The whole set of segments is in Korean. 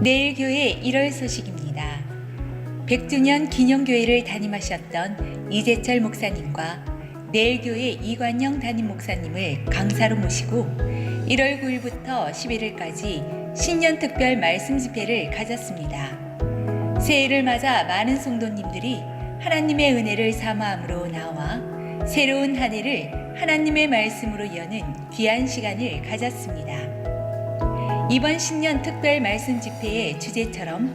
내일 교회 1월 소식입니다. 100주년 기념교회를 담임하셨던 이재철 목사님과 내일 교회 이관영 담임 목사님을 강사로 모시고 1월 9일부터 11일까지 신년 특별 말씀 집회를 가졌습니다. 새해를 맞아 많은 성도님들이 하나님의 은혜를 사모함으로 나와 새로운 한 해를 하나님의 말씀으로 여는 귀한 시간을 가졌습니다. 이번 신년 특별 말씀 집회의 주제처럼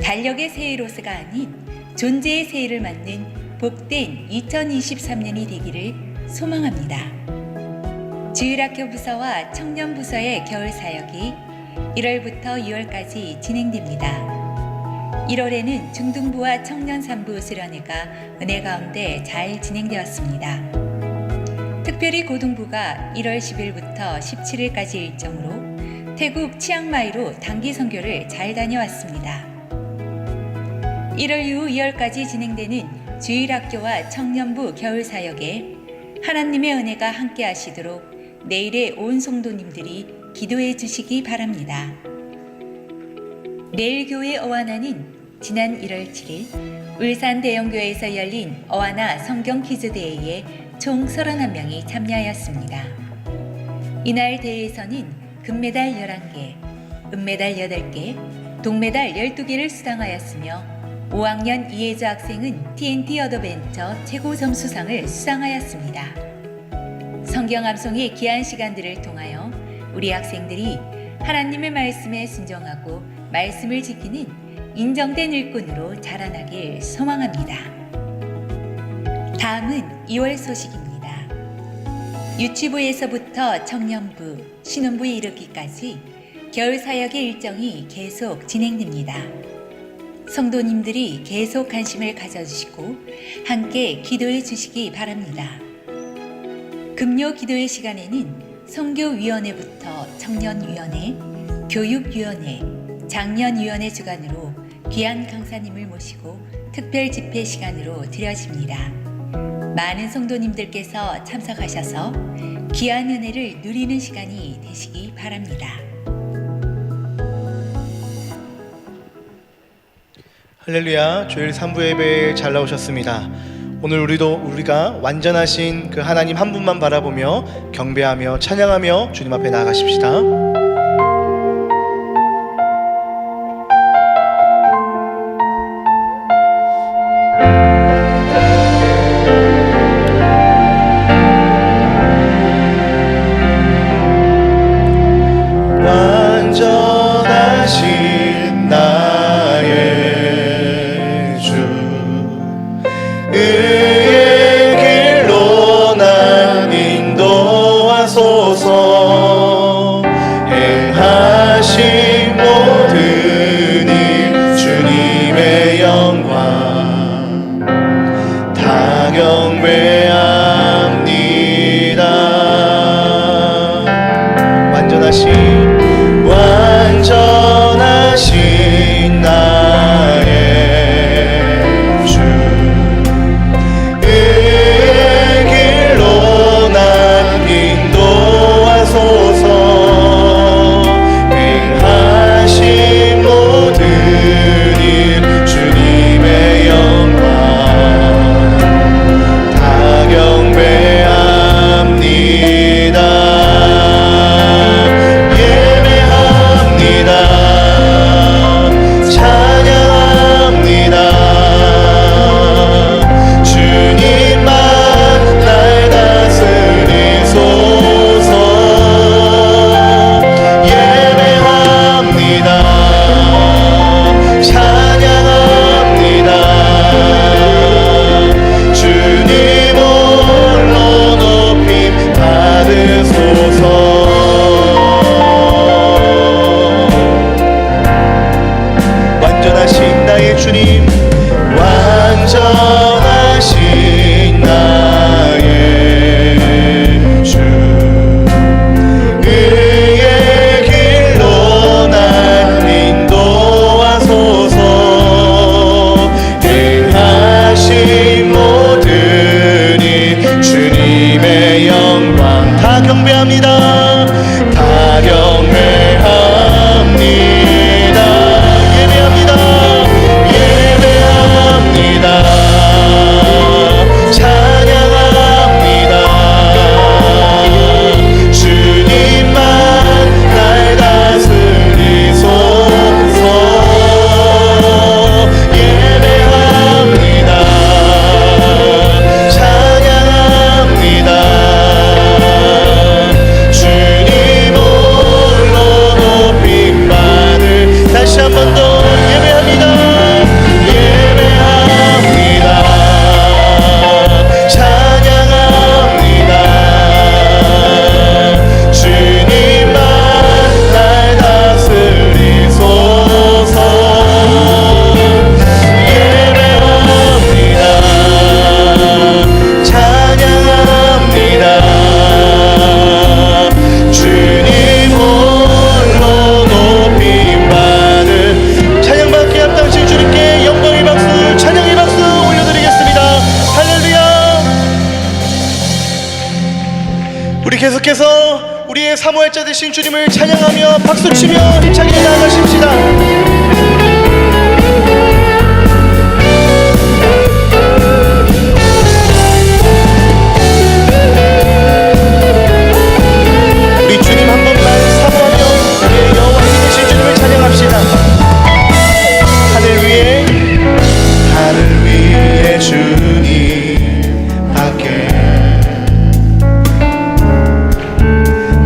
달력의 새해로서가 아닌 존재의 새해를 맞는 복된 2023년이 되기를 소망합니다. 주일학교 부서와 청년 부서의 겨울 사역이 1월부터 2월까지 진행됩니다. 1월에는 중등부와 청년 3부 수련회가 은혜 가운데 잘 진행되었습니다. 특별히 고등부가 1월 10일부터 17일까지 일정으로 태국 치앙마이로 단기 선교를 잘 다녀왔습니다. 1월 이후 2월까지 진행되는 주일학교와 청년부 겨울 사역에 하나님의 은혜가 함께 하시도록 내일의 온 성도님들이 기도해 주시기 바랍니다. 내일 교회 어와나는 지난 1월 7일 울산 대형교회에서 열린 어와나 성경 퀴즈 대회에 총 31명이 참여하였습니다. 이날 대회에서는 금메달 11개, 은메달 8개, 동메달 12개를 수상하였으며 5학년 이혜주 학생은 TNT 어드벤처 최고 점수상을 수상하였습니다. 성경 암송의 귀한 시간들을 통하여 우리 학생들이 하나님의 말씀에 순종하고 말씀을 지키는 인정된 일꾼으로 자라나길 소망합니다. 다음은 2월 소식입니다. 유치부에서부터 청년부, 신혼부에 이르기까지 겨울 사역의 일정이 계속 진행됩니다. 성도님들이 계속 관심을 가져주시고 함께 기도해 주시기 바랍니다. 금요 기도의 시간에는 선교위원회부터 청년위원회, 교육위원회, 장년위원회 주관으로 귀한 강사님을 모시고 특별 집회 시간으로 드려집니다. 많은 성도님들께서 참석하셔서 귀한 은혜를 누리는 시간이 되시기 바랍니다. 할렐루야, 주일 3부 예배에 잘 나오셨습니다. 오늘 우리가 완전하신 그 하나님 한 분만 바라보며 경배하며 찬양하며 주님 앞에 나아가십시다. 완전하신 나의 주, 의의 길로 난 인도하소서. 행하신 모든 일 주님의 영광 다 경배합니다. 완전하신 나의 주, 의의 길로 난 인도하소서. 행하신 모든 일 주님의 영광 다 우리 계속해서 우리의 사모할자 되신 주님을 찬양하며 박수치며 힘차게 나아가십시다. 우리 주님 한 번만 사모하며 우리의 여호와님 되신 주님을 찬양합시다. 하늘 위에 주님 밖에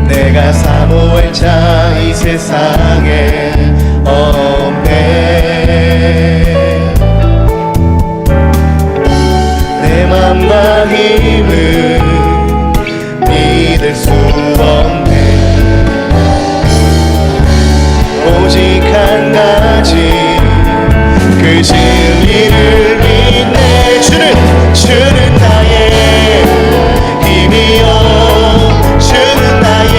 내가 사모할 자 이 세상에 없네. 내 맘과 힘을 믿을 수 없네. 오직 한 가지 그 진리를 믿네. 주는 나의 힘이요, 주는 나의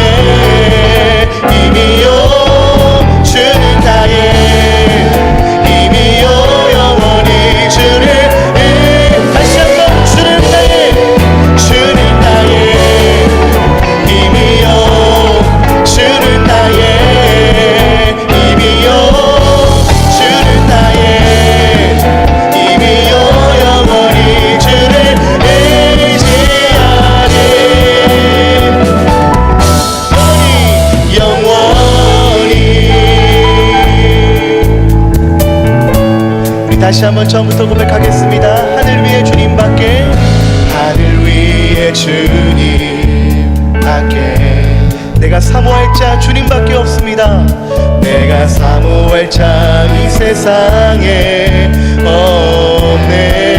힘이요, 주는 나의 힘이요, 영원히 주를 다시 한번 주는 나의 힘이요, 주는 나의 힘이요, 주는 나의 힘이요, 영원히 주를 의지하리. 영원히. 우리 다시 한번 처음부터 고백하겠습니다. 하늘 위에 주님밖에, 하늘 위에 주님밖에 내가 사모할 자 주님밖에 없습니다. 내가 사모할 자 이 세상에 없네.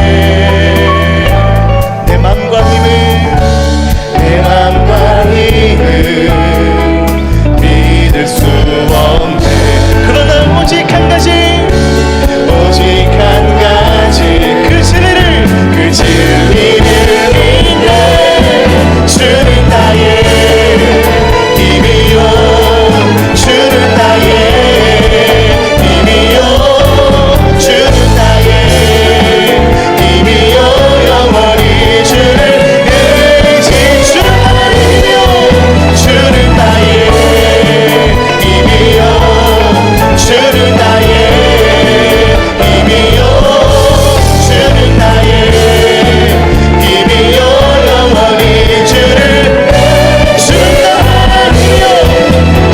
내 맘과 힘을 믿을 수 없네. 그러나 오직 한 가지 그 진리를 믿네. 주는 나의 힘이요, 주는 나의 힘이요, 주는 나의 힘이요, 영원히 주를 주는 나의 힘이요, 주는 나의 힘이요, 주는 나의 힘이요, 주는 나의 힘이요, 영원히 주를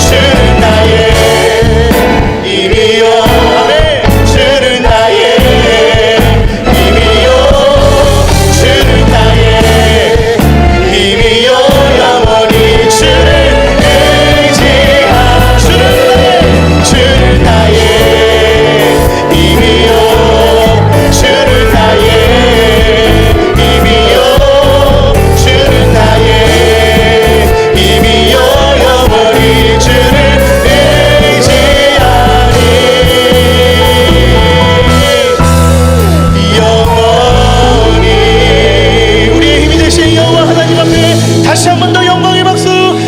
주는 나의 힘이요, 아멘. 주는 나의 힘이요, 주는 나의 힘이요, 영원히 주를 의지하. 주는 나의 힘이요, 주는 나의 힘이요, 주는 나의 힘이요, 영원히 주를 의지하리. 영원히. 우리의 힘이 되신 여호와 하나님 앞에 다시 한 번 더 영광의 박수,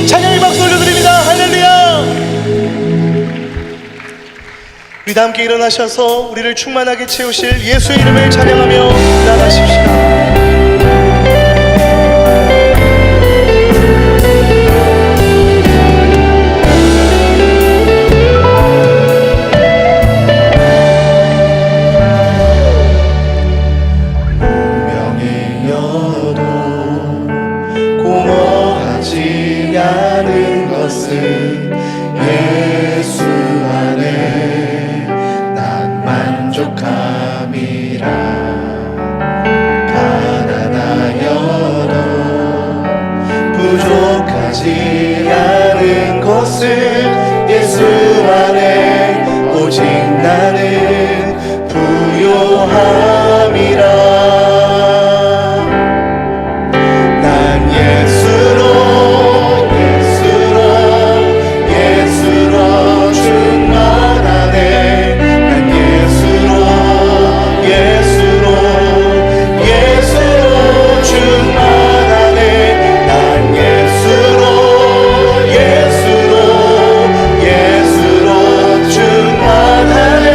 찬양의 박수 올려드립니다. 할렐루야. 우리 다 함께 일어나셔서 우리를 충만하게 채우실 예수의 이름을 찬양하며 나아가십시다. 운명이어도 공허하지 않은 것은 예수 안에 난 만족함이라. 가난하여도 부족하지 않은 것은 예수 안에 오직 나는 부요함이라. 난 예수로 충만하네. 난 예수로 충만하네. 난 예수로 충만하네.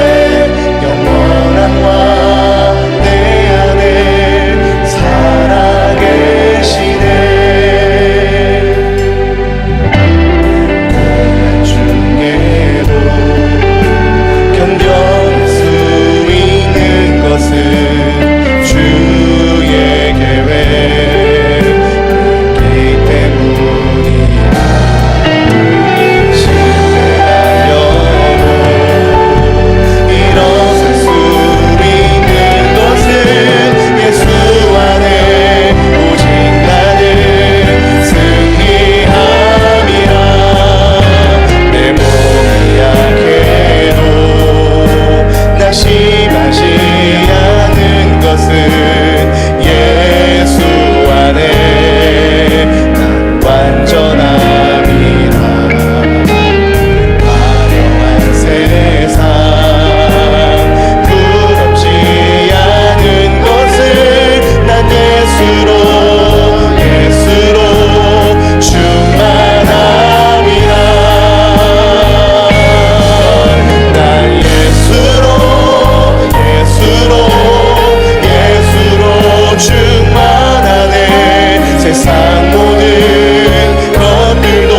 세상 모든 것들도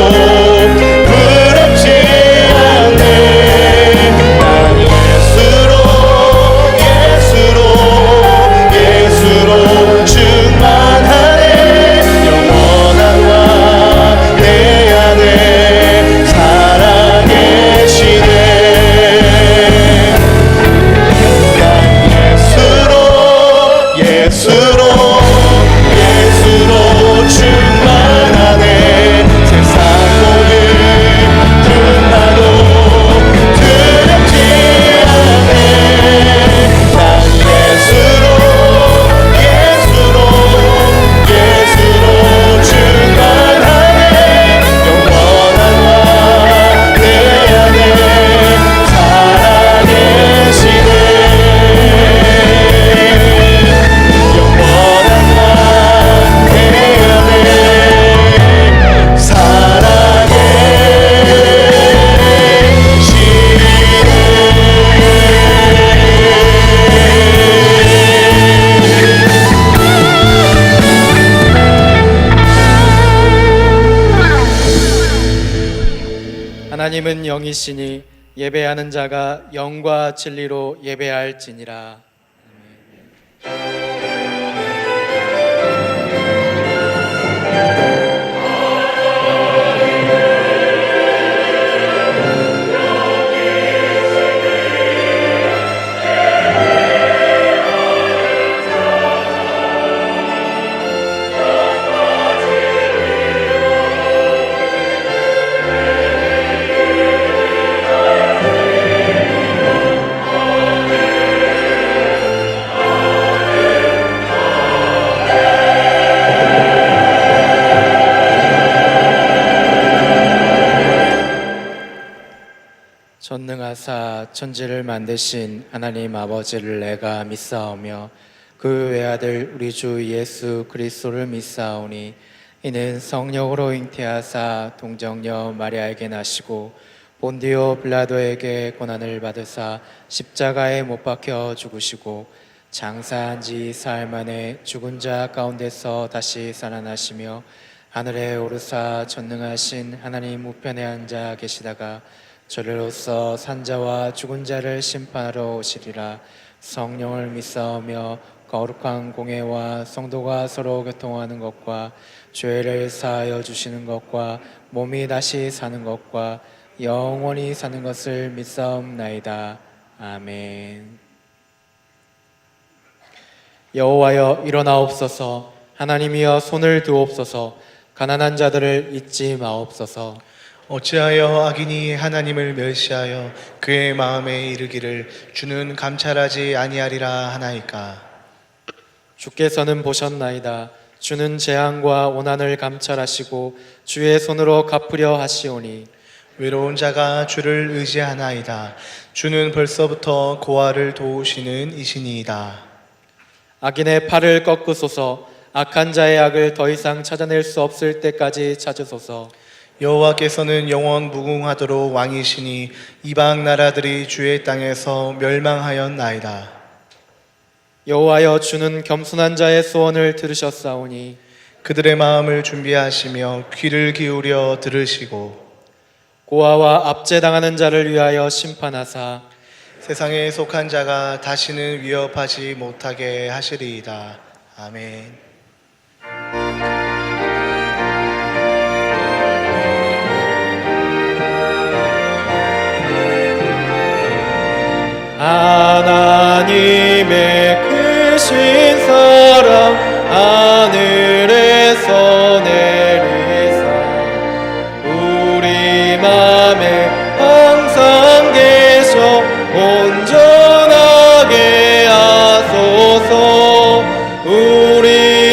부럽지 않네. 난 예수로 충만하네. 영원한 왕 내 안에 살아계시네. 난 예수로 충만하네. 세상 모든 끝나도 두렵지 않네. 난 예수로 충만하네. 영원한 왕 내 안에 살아계시네. 영원한 왕 내 안에 하나님은 영이시니 예배하는 자가 영과 진리로 예배할지니라. 전능하사 천지를 만드신 하나님 아버지를 내가 믿사오며 그 외아들 우리 주 예수 그리스도를 믿사오니 이는 성령으로 잉태하사 동정녀 마리아에게 나시고 본디오 빌라도에게 고난을 받으사 십자가에 못 박혀 죽으시고 장사한 지 사흘 만에 죽은 자 가운데서 다시 살아나시며 하늘에 오르사 전능하신 하나님 우편에 앉아 계시다가 저리로서 산자와 죽은 자를 심판하러 오시리라. 성령을 믿사오며 거룩한 공회와 성도가 서로 교통하는 것과 죄를 사하여 주시는 것과 몸이 다시 사는 것과 영원히 사는 것을 믿사옵나이다. 아멘. 여호와여 일어나옵소서. 하나님이여 손을 두옵소서. 가난한 자들을 잊지 마옵소서. 어찌하여 악인이 하나님을 멸시하여 그의 마음에 이르기를 주는 감찰하지 아니하리라 하나이까. 주께서는 보셨나이다. 주는 재앙과 원한을 감찰하시고 주의 손으로 갚으려 하시오니 외로운 자가 주를 의지하나이다. 주는 벌써부터 고아를 도우시는 이신이이다. 악인의 팔을 꺾으소서. 악한 자의 악을 더 이상 찾아낼 수 없을 때까지 찾으소서. 여호와께서는 영원 무궁하도록 왕이시니 이방 나라들이 주의 땅에서 멸망하였나이다. 여호와여 주는 겸손한 자의 소원을 들으셨사오니 그들의 마음을 준비하시며 귀를 기울여 들으시고 고아와 압제당하는 자를 위하여 심판하사 세상에 속한 자가 다시는 위협하지 못하게 하시리이다. 아멘. 하나님의 크신 사랑 하늘에서 내리사 우리 맘에 항상 계셔 온전하게 하소서. 우리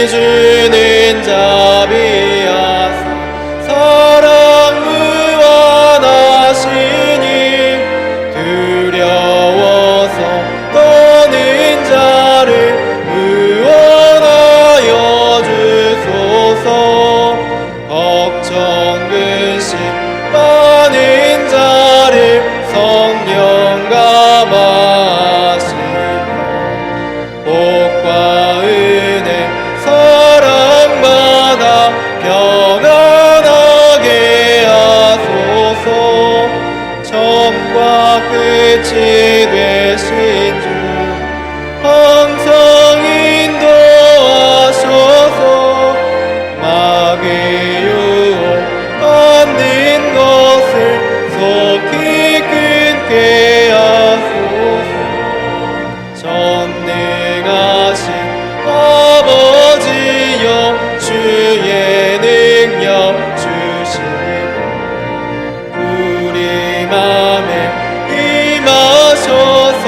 평안하게 하소서. 처음과 끝이 되신 주 항상 인도하셔서 마귀 유혹 받는 것을 속히 끊게 하소서. 전능하신 아버지여 주의 능력 주시고 우리 맘에 임하셔서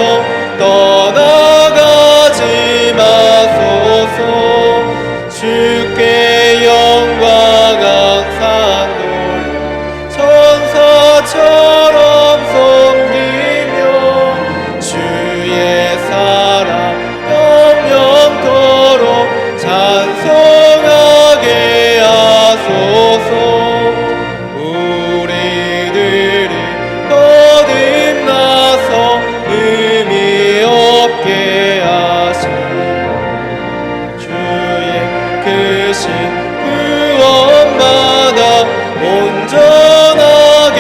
떠나가지 마소서. 주께 영광 항상 돌려 천사처럼 섬기며 주의 사랑 영영토록 찬송하게 하소서. 우리들이 거듭나서 의미 없게 하시고 주의 크신 구원받아 온전하게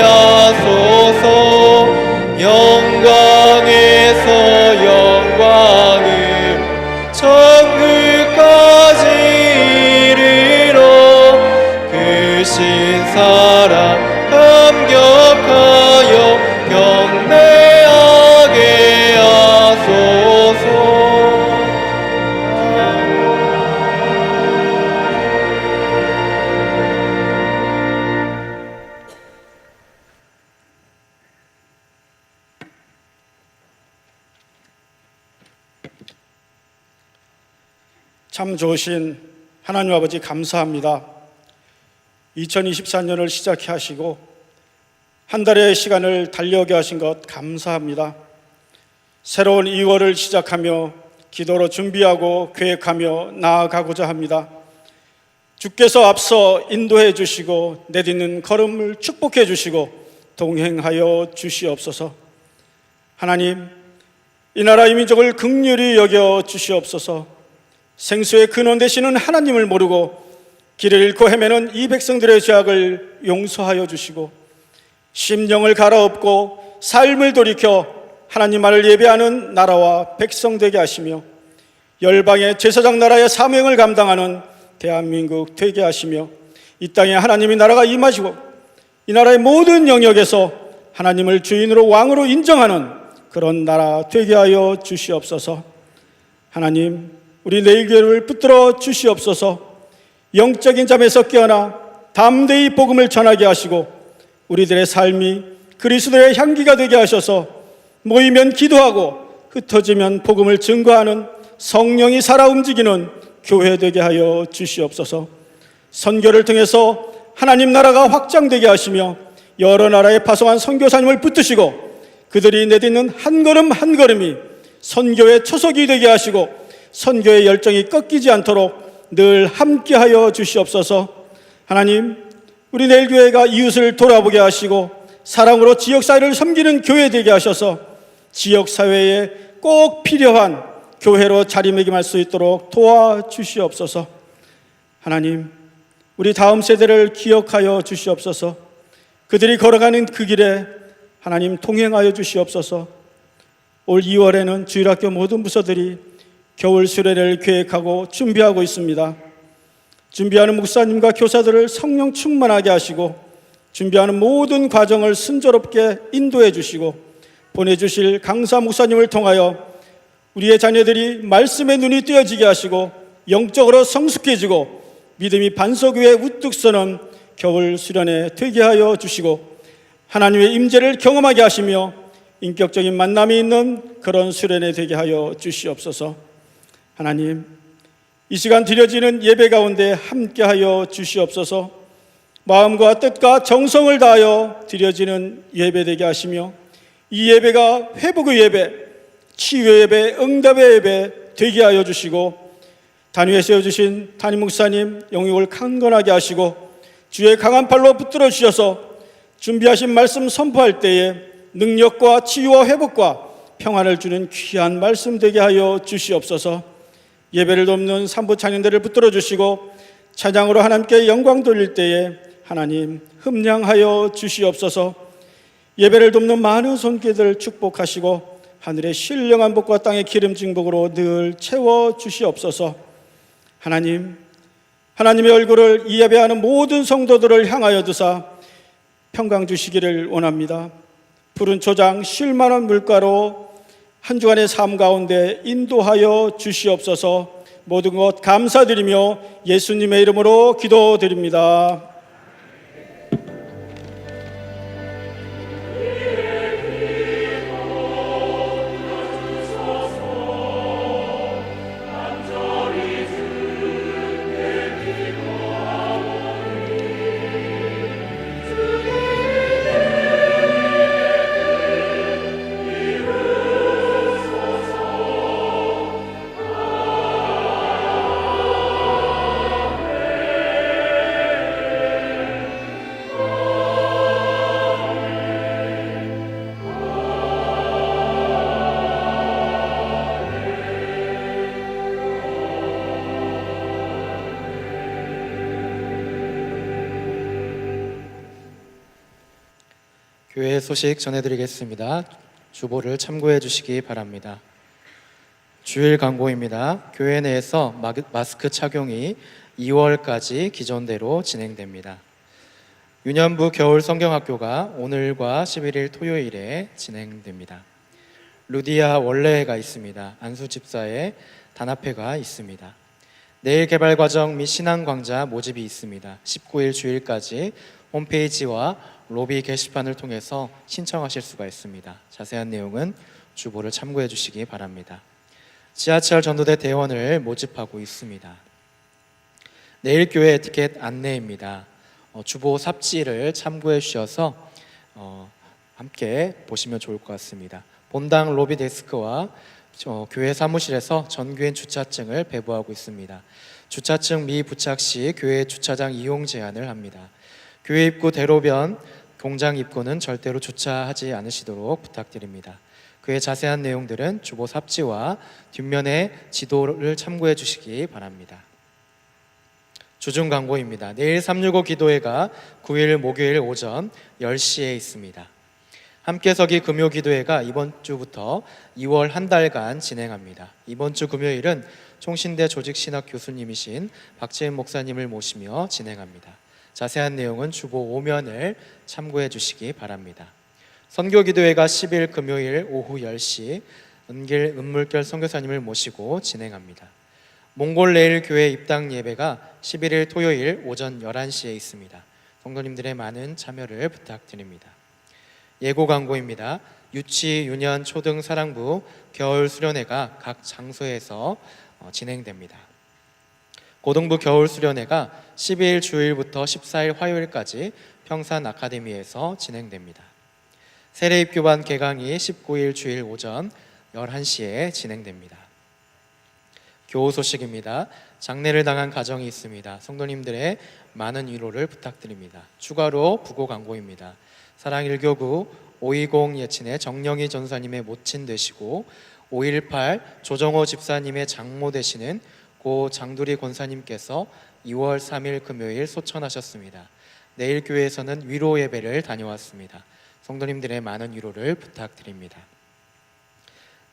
하소서. 영광에서 영광으로 천국까지 이르러 크신 사랑 감격하여 경배하게 하소서. 참 좋으신 하나님 아버지 감사합니다. 2024년을 시작해 하시고 한 달의 시간을 달려오게 하신 것 감사합니다. 새로운 2월을 시작하며 기도로 준비하고 계획하며 나아가고자 합니다. 주께서 앞서 인도해 주시고 내딛는 걸음을 축복해 주시고 동행하여 주시옵소서. 하나님, 이 나라 이 민족을 긍휼히 여겨 주시옵소서. 생수의 근원 되시는 하나님을 모르고 길을 잃고 헤매는 이 백성들의 죄악을 용서하여 주시고 심령을 갈아엎고 삶을 돌이켜 하나님만을 예배하는 나라와 백성 되게 하시며 열방의 제사장 나라의 사명을 감당하는 대한민국 되게 하시며 이 땅에 하나님의 나라가 임하시고 이 나라의 모든 영역에서 하나님을 주인으로 왕으로 인정하는 그런 나라 되게 하여 주시옵소서. 하나님, 우리 내일교회를 붙들어 주시옵소서. 영적인 잠에서 깨어나 담대히 복음을 전하게 하시고 우리들의 삶이 그리스도의 향기가 되게 하셔서 모이면 기도하고 흩어지면 복음을 증거하는 성령이 살아 움직이는 교회 되게 하여 주시옵소서. 선교를 통해서 하나님 나라가 확장되게 하시며 여러 나라에 파송한 선교사님을 붙드시고 그들이 내딛는 한 걸음 한 걸음이 선교의 초석이 되게 하시고 선교의 열정이 꺾이지 않도록 늘 함께하여 주시옵소서. 하나님, 우리 내일교회가 이웃을 돌아보게 하시고 사랑으로 지역사회를 섬기는 교회 되게 하셔서 지역사회에 꼭 필요한 교회로 자리매김할 수 있도록 도와주시옵소서. 하나님, 우리 다음 세대를 기억하여 주시옵소서. 그들이 걸어가는 그 길에 하나님 동행하여 주시옵소서. 올 2월에는 주일학교 모든 부서들이 겨울 수련회를 계획하고 준비하고 있습니다. 준비하는 목사님과 교사들을 성령 충만하게 하시고 준비하는 모든 과정을 순조롭게 인도해 주시고 보내주실 강사 목사님을 통하여 우리의 자녀들이 말씀의 눈이 띄어지게 하시고 영적으로 성숙해지고 믿음이 반석 위에 우뚝 서는 겨울 수련회 되게 하여 주시고 하나님의 임재를 경험하게 하시며 인격적인 만남이 있는 그런 수련회 되게 하여 주시옵소서. 하나님, 이 시간 드려지는 예배 가운데 함께하여 주시옵소서. 마음과 뜻과 정성을 다하여 드려지는 예배 되게 하시며 이 예배가 회복의 예배, 치유의 예배, 응답의 예배 되게 하여 주시고 단위에 세워주신 담임 목사님 영육을 강건하게 하시고 주의 강한 팔로 붙들어 주셔서 준비하신 말씀 선포할 때에 능력과 치유와 회복과 평안을 주는 귀한 말씀 되게 하여 주시옵소서. 예배를 돕는 산부 찬양대를 붙들어 주시고 찬양으로 하나님께 영광 돌릴 때에 하나님 흠량하여 주시옵소서. 예배를 돕는 많은 손길들 축복하시고 하늘의 신령한 복과 땅의 기름진 복으로 늘 채워 주시옵소서. 하나님의 얼굴을 이 예배하는 모든 성도들을 향하여 두사 평강 주시기를 원합니다. 푸른 초장 쉴만한 물가로 한 주간의 삶 가운데 인도하여 주시옵소서. 모든 것 감사드리며 예수님의 이름으로 기도드립니다. 교회 소식 전해드리겠습니다. 주보를 참고해 주시기 바랍니다. 주일 광고입니다. 교회 내에서 마스크 착용이 2월까지 기존대로 진행됩니다. 유년부 겨울 성경학교가 오늘과 11일 토요일에 진행됩니다. 루디아 원래회가 있습니다. 안수 집사의 단합회가 있습니다. 내일 개발과정 및 신앙광자 모집이 있습니다. 19일 주일까지 홈페이지와 로비 게시판을 통해서 신청하실 수가 있습니다. 자세한 내용은 주보를 참고해 주시기 바랍니다. 지하철 전도대 대원을 모집하고 있습니다. 내일 교회 에티켓 안내입니다. 주보 삽지를 참고해 주셔서 함께 보시면 좋을 것 같습니다. 본당 로비 데스크와 교회 사무실에서 전교인 주차증을 배부하고 있습니다. 주차증 미부착 시 교회 주차장 이용 제한을 합니다. 교회 입구 대로변, 공장 입구는 절대로 주차하지 않으시도록 부탁드립니다. 그의 자세한 내용들은 주보 삽지와 뒷면의 지도를 참고해 주시기 바랍니다. 주중 광고입니다. 내일 365 기도회가 9일 목요일 오전 10시에 있습니다. 함께서기 금요 기도회가 이번 주부터 2월 한 달간 진행합니다. 이번 주 금요일은 총신대 조직신학 교수님이신 박재은 목사님을 모시며 진행합니다. 자세한 내용은 주보 5면을 참고해 주시기 바랍니다. 선교기도회가 10일 금요일 오후 10시 은길 은물결 선교사님을 모시고 진행합니다. 몽골 레일 교회 입당 예배가 11일 토요일 오전 11시에 있습니다. 성도님들의 많은 참여를 부탁드립니다. 예고 광고입니다. 유치, 유년, 초등 사랑부 겨울 수련회가 각 장소에서 진행됩니다. 고등부 겨울 수련회가 12일 주일부터 14일 화요일까지 평산 아카데미에서 진행됩니다. 세례입교반 개강이 19일 주일 오전 11시에 진행됩니다. 교우 소식입니다. 장례를 당한 가정이 있습니다. 성도님들의 많은 위로를 부탁드립니다. 추가로 부고 광고입니다. 사랑일교구 520 예친의 정영희 전사님의 모친 되시고 518 조정호 집사님의 장모 되시는 고 장두리 권사님께서 2월 3일 금요일 소천하셨습니다. 내일 교회에서는 위로 예배를 다녀왔습니다. 성도님들의 많은 위로를 부탁드립니다.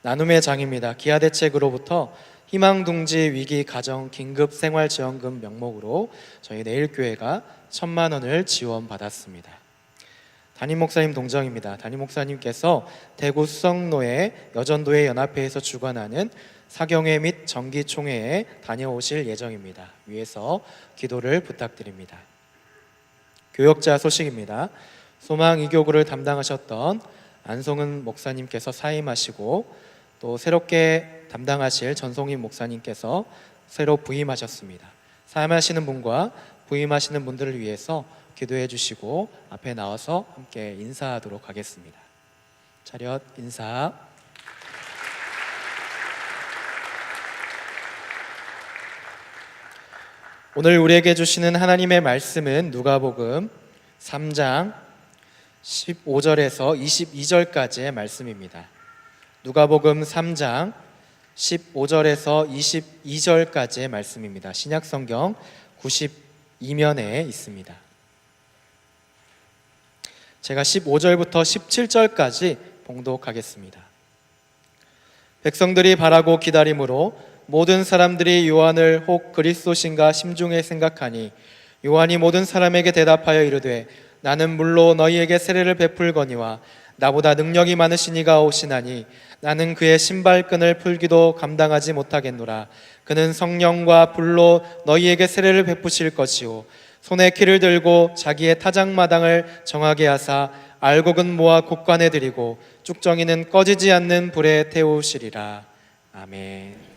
나눔의 장입니다. 기아대책으로부터 희망둥지 위기 가정 긴급 생활지원금 명목으로 저희 내일 교회가 1,000만 원을 지원받았습니다. 담임 목사님 동정입니다. 담임 목사님께서 대구 수성로의 여전도회 연합회에서 주관하는 사경회 및 정기총회에 다녀오실 예정입니다. 위에서 기도를 부탁드립니다. 교역자 소식입니다. 소망 이교구를 담당하셨던 안송은 목사님께서 사임하시고 또 새롭게 담당하실 전송인 목사님께서 새로 부임하셨습니다. 사임하시는 분과 부임하시는 분들을 위해서 기도해 주시고 앞에 나와서 함께 인사하도록 하겠습니다. 차렷 인사. 오늘 우리에게 주시는 하나님의 말씀은 누가복음 3장 15절에서 22절까지의 말씀입니다. 누가복음 3장 15절에서 22절까지의 말씀입니다. 신약성경 92면에 있습니다. 제가 15절부터 17절까지 봉독하겠습니다. 백성들이 바라고 기다림으로 모든 사람들이 요한을 혹 그리스도신가 심중에 생각하니 요한이 모든 사람에게 대답하여 이르되 나는 물로 너희에게 세례를 베풀거니와 나보다 능력이 많으신 이가 오시나니 나는 그의 신발끈을 풀기도 감당하지 못하겠노라. 그는 성령과 불로 너희에게 세례를 베푸실 것이요 손에 키를 들고 자기의 타작마당을 정하게 하사 알곡은 모아 곡간에 들이고 쭉정이는 꺼지지 않는 불에 태우시리라. 아멘.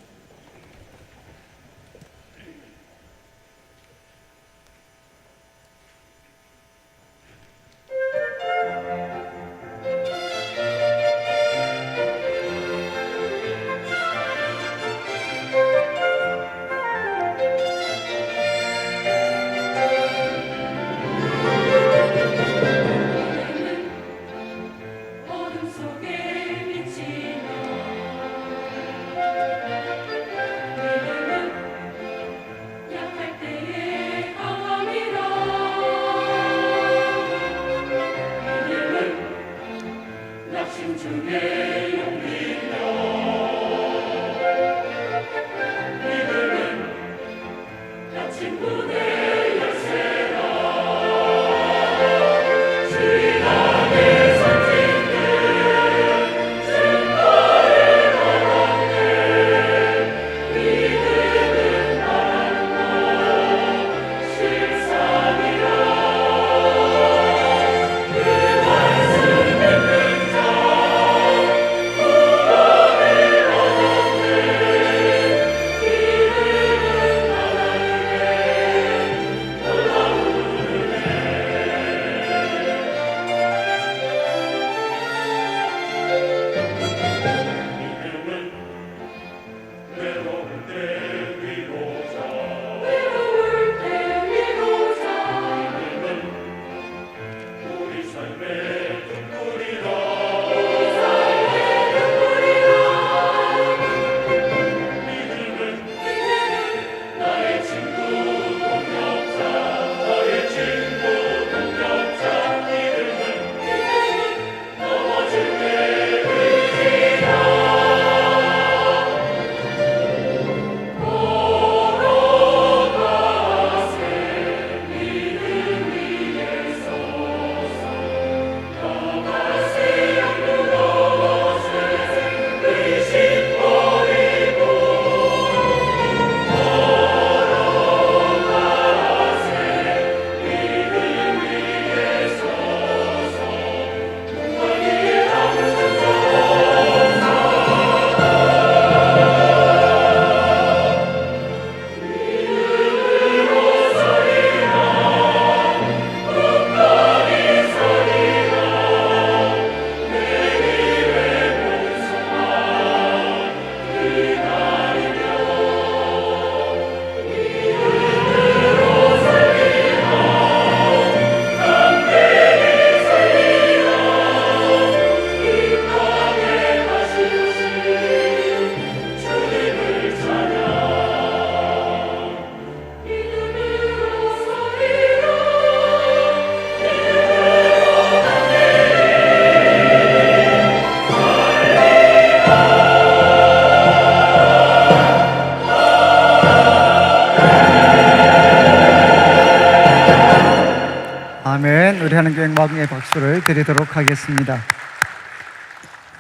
아멘. 우리 하나님께 영광의 박수를 드리도록 하겠습니다.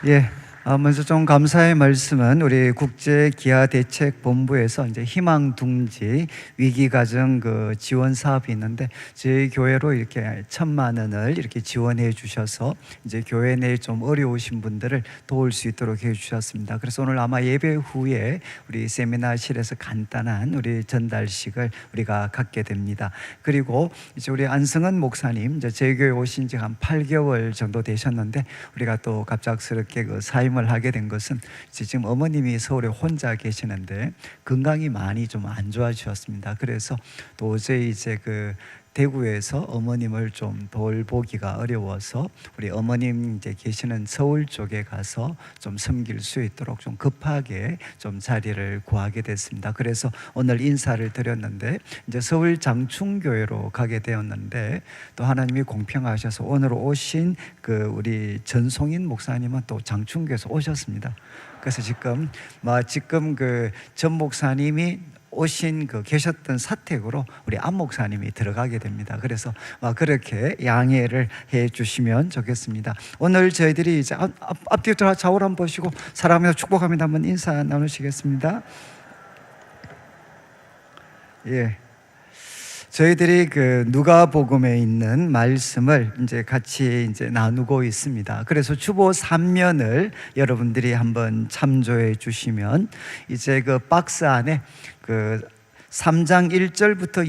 예, 먼저 좀 감사의 말씀은 우리 국제기아대책본부에서 이제 희망둥지 위기가정 그 지원 사업이 있는데 저희 교회로 이렇게 1,000만 원을 이렇게 지원해 주셔서 이제 교회 내에 좀 어려우신 분들을 도울 수 있도록 해 주셨습니다. 그래서 오늘 아마 예배 후에 우리 세미나실에서 간단한 우리 전달식을 우리가 갖게 됩니다. 그리고 이제 우리 안승은 목사님 이제 저희 교회 오신 지 한 8개월 정도 되셨는데 우리가 또 갑작스럽게 그 사임을 하게 된 것은 지금 어머님이 서울에 혼자 계시는데 건강이 많이 좀 안 좋아지셨습니다. 그래서 도저히 이제 그 대구에서 어머님을 좀 돌보기가 어려워서 우리 어머님 이제 계시는 서울 쪽에 가서 좀 섬길 수 있도록 좀 급하게 좀 자리를 구하게 됐습니다. 그래서 오늘 인사를 드렸는데 이제 서울 장충교회로 가게 되었는데 또 하나님이 공평하셔서 오늘 오신 그 우리 전송인 목사님은 또 장충교에서 오셨습니다. 그래서 지금 그 전 목사님이 오신 그 계셨던 사택으로 우리 안 목사님이 들어가게 됩니다. 그래서 그렇게 양해를 해 주시면 좋겠습니다. 오늘 저희들이 이제 앞뒤 좌우를 한번 보시고 사랑하며 축복하며 한번 인사 나누시겠습니다. 예. 저희들이 그 누가복음에 있는 말씀을 이제 같이 이제 나누고 있습니다. 그래서 주보 3면을 여러분들이 한번 참조해 주시면 이제 그 박스 안에 그 3장 1절부터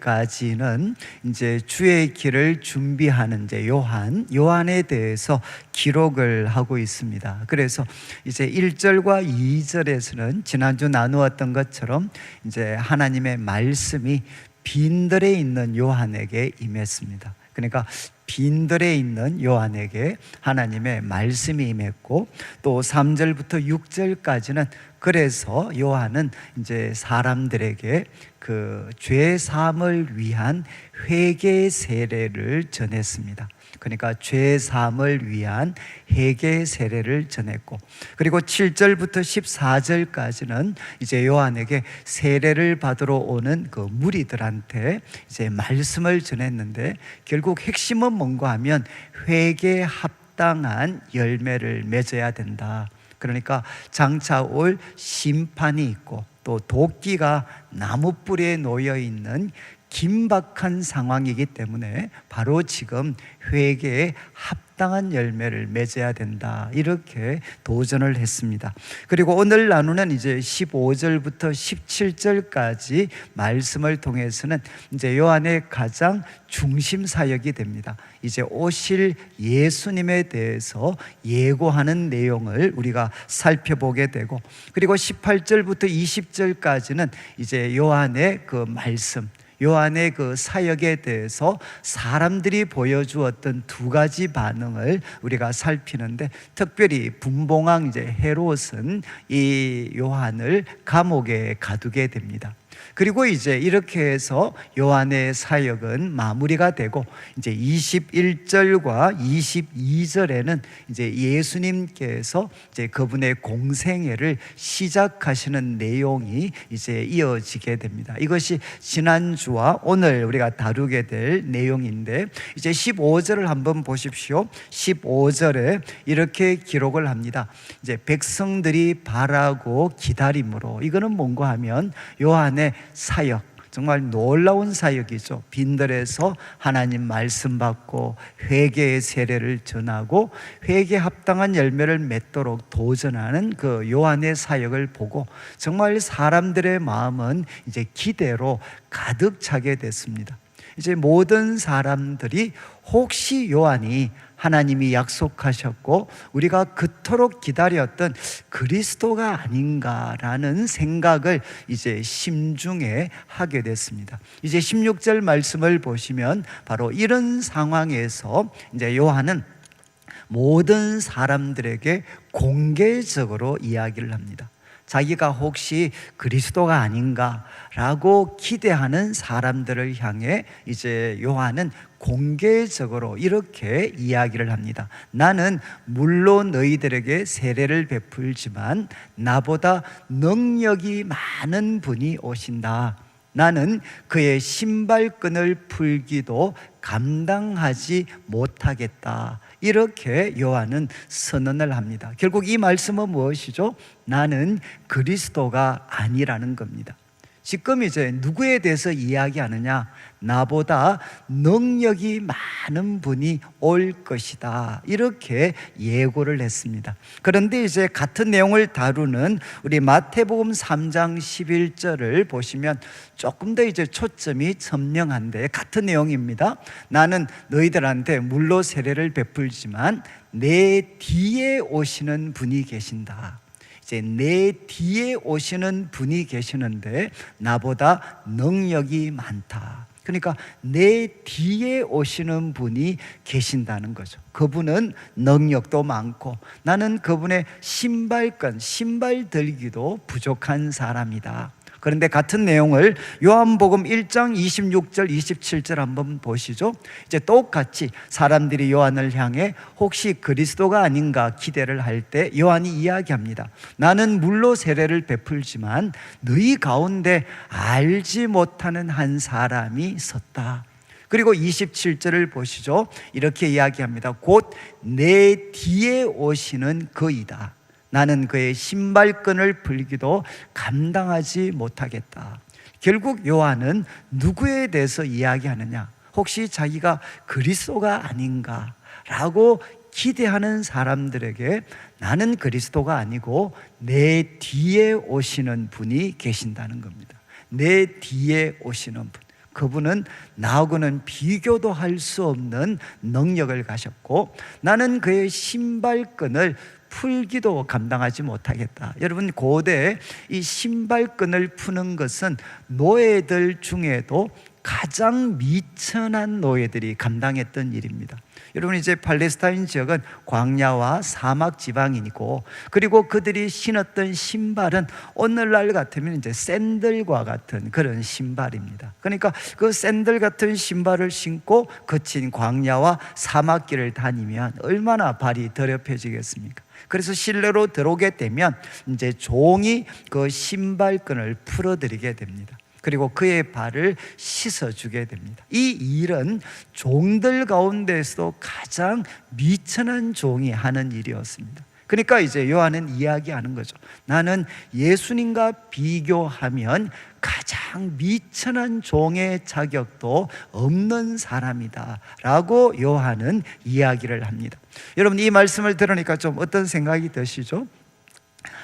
20절까지는 이제 주의 길을 준비하는 이제 요한에 대해서 기록을 하고 있습니다. 그래서 이제 1절과 2절에서는 지난주 나누었던 것처럼 이제 하나님의 말씀이 빈들에 있는 요한에게 임했습니다. 그러니까 빈들에 있는 요한에게 하나님의 말씀이 임했고 또 3절부터 6절까지는 그래서 요한은 이제 사람들에게 그 죄 사함을 위한 회개 세례를 전했습니다. 그러니까 죄 사함을 위한 회개 세례를 전했고 그리고 7절부터 14절까지는 이제 요한에게 세례를 받으러 오는 그 무리들한테 이제 말씀을 전했는데 결국 핵심은 뭔가 하면 회개에 합당한 열매를 맺어야 된다. 그러니까 장차 올 심판이 있고 또 도끼가 나무 뿌리에 놓여 있는 긴박한 상황이기 때문에 바로 지금 회개에 합당한 열매를 맺어야 된다. 이렇게 도전을 했습니다. 그리고 오늘 나누는 이제 15절부터 17절까지 말씀을 통해서는 이제 요한의 가장 중심 사역이 됩니다. 이제 오실 예수님에 대해서 예고하는 내용을 우리가 살펴보게 되고 그리고 18절부터 20절까지는 이제 요한의 그 말씀 요한의 그 사역에 대해서 사람들이 보여주었던 두 가지 반응을 우리가 살피는데 특별히 분봉왕 이제 헤롯은 이 요한을 감옥에 가두게 됩니다. 그리고 이제 이렇게 해서 요한의 사역은 마무리가 되고 이제 21절과 22절에는 이제 예수님께서 이제 그분의 공생애를 시작하시는 내용이 이제 이어지게 됩니다. 이것이 지난주와 오늘 우리가 다루게 될 내용인데 이제 15절을 한번 보십시오. 15절에 이렇게 기록을 합니다. 이제 백성들이 바라고 기다림으로 이거는 뭔가 하면 요한의 사역 정말 놀라운 사역이죠. 빈들에서 하나님 말씀 받고 회개의 세례를 전하고 회개에 합당한 열매를 맺도록 도전하는 그 요한의 사역을 보고 정말 사람들의 마음은 이제 기대로 가득 차게 됐습니다. 이제 모든 사람들이 혹시 요한이 하나님이 약속하셨고 우리가 그토록 기다렸던 그리스도가 아닌가라는 생각을 이제 심중에 하게 됐습니다. 이제 16절 말씀을 보시면 바로 이런 상황에서 이제 요한은 모든 사람들에게 공개적으로 이야기를 합니다. 자기가 혹시 그리스도가 아닌가라고 기대하는 사람들을 향해 이제 요한은 공개적으로 이렇게 이야기를 합니다. 나는 물론 너희들에게 세례를 베풀지만 나보다 능력이 많은 분이 오신다. 나는 그의 신발끈을 풀기도 감당하지 못하겠다. 이렇게 요한은 선언을 합니다. 결국 이 말씀은 무엇이죠? 나는 그리스도가 아니라는 겁니다. 지금 이제 누구에 대해서 이야기하느냐? 나보다 능력이 많은 분이 올 것이다. 이렇게 예고를 했습니다. 그런데 이제 같은 내용을 다루는 우리 마태복음 3장 11절을 보시면 조금 더 이제 초점이 선명한데 같은 내용입니다. 나는 너희들한테 물로 세례를 베풀지만 내 뒤에 오시는 분이 계신다. 이제 내 뒤에 오시는 분이 계시는데 나보다 능력이 많다. 그러니까 내 뒤에 오시는 분이 계신다는 거죠. 그분은 능력도 많고 나는 그분의 신발 들기도 부족한 사람이다. 그런데 같은 내용을 요한복음 1장 26절 27절 한번 보시죠. 이제 똑같이 사람들이 요한을 향해 혹시 그리스도가 아닌가 기대를 할 때 요한이 이야기합니다. 나는 물로 세례를 베풀지만 너희 가운데 알지 못하는 한 사람이 섰다. 그리고 27절을 보시죠. 이렇게 이야기합니다. 곧 내 뒤에 오시는 그이다. 나는 그의 신발끈을 풀기도 감당하지 못하겠다. 결국 요한은 누구에 대해서 이야기하느냐? 혹시 자기가 그리스도가 아닌가라고 기대하는 사람들에게 나는 그리스도가 아니고 내 뒤에 오시는 분이 계신다는 겁니다. 내 뒤에 오시는 분. 그분은 나하고는 비교도 할 수 없는 능력을 가졌고 나는 그의 신발끈을 풀기도 감당하지 못하겠다. 여러분, 고대 이 신발끈을 푸는 것은 노예들 중에도 가장 미천한 노예들이 감당했던 일입니다. 여러분, 이제 팔레스타인 지역은 광야와 사막 지방이고, 그리고 그들이 신었던 신발은 오늘날 같으면 이제 샌들과 같은 그런 신발입니다. 그러니까 그 샌들 같은 신발을 신고 거친 광야와 사막길을 다니면 얼마나 발이 더럽혀지겠습니까? 그래서 실내로 들어오게 되면 이제 종이 그 신발끈을 풀어드리게 됩니다. 그리고 그의 발을 씻어주게 됩니다. 이 일은 종들 가운데서도 가장 미천한 종이 하는 일이었습니다. 그러니까 이제 요한은 이야기하는 거죠. 나는 예수님과 비교하면 가장 미천한 종의 자격도 없는 사람이다 라고 요한은 이야기를 합니다. 여러분, 이 말씀을 들으니까 좀 어떤 생각이 드시죠?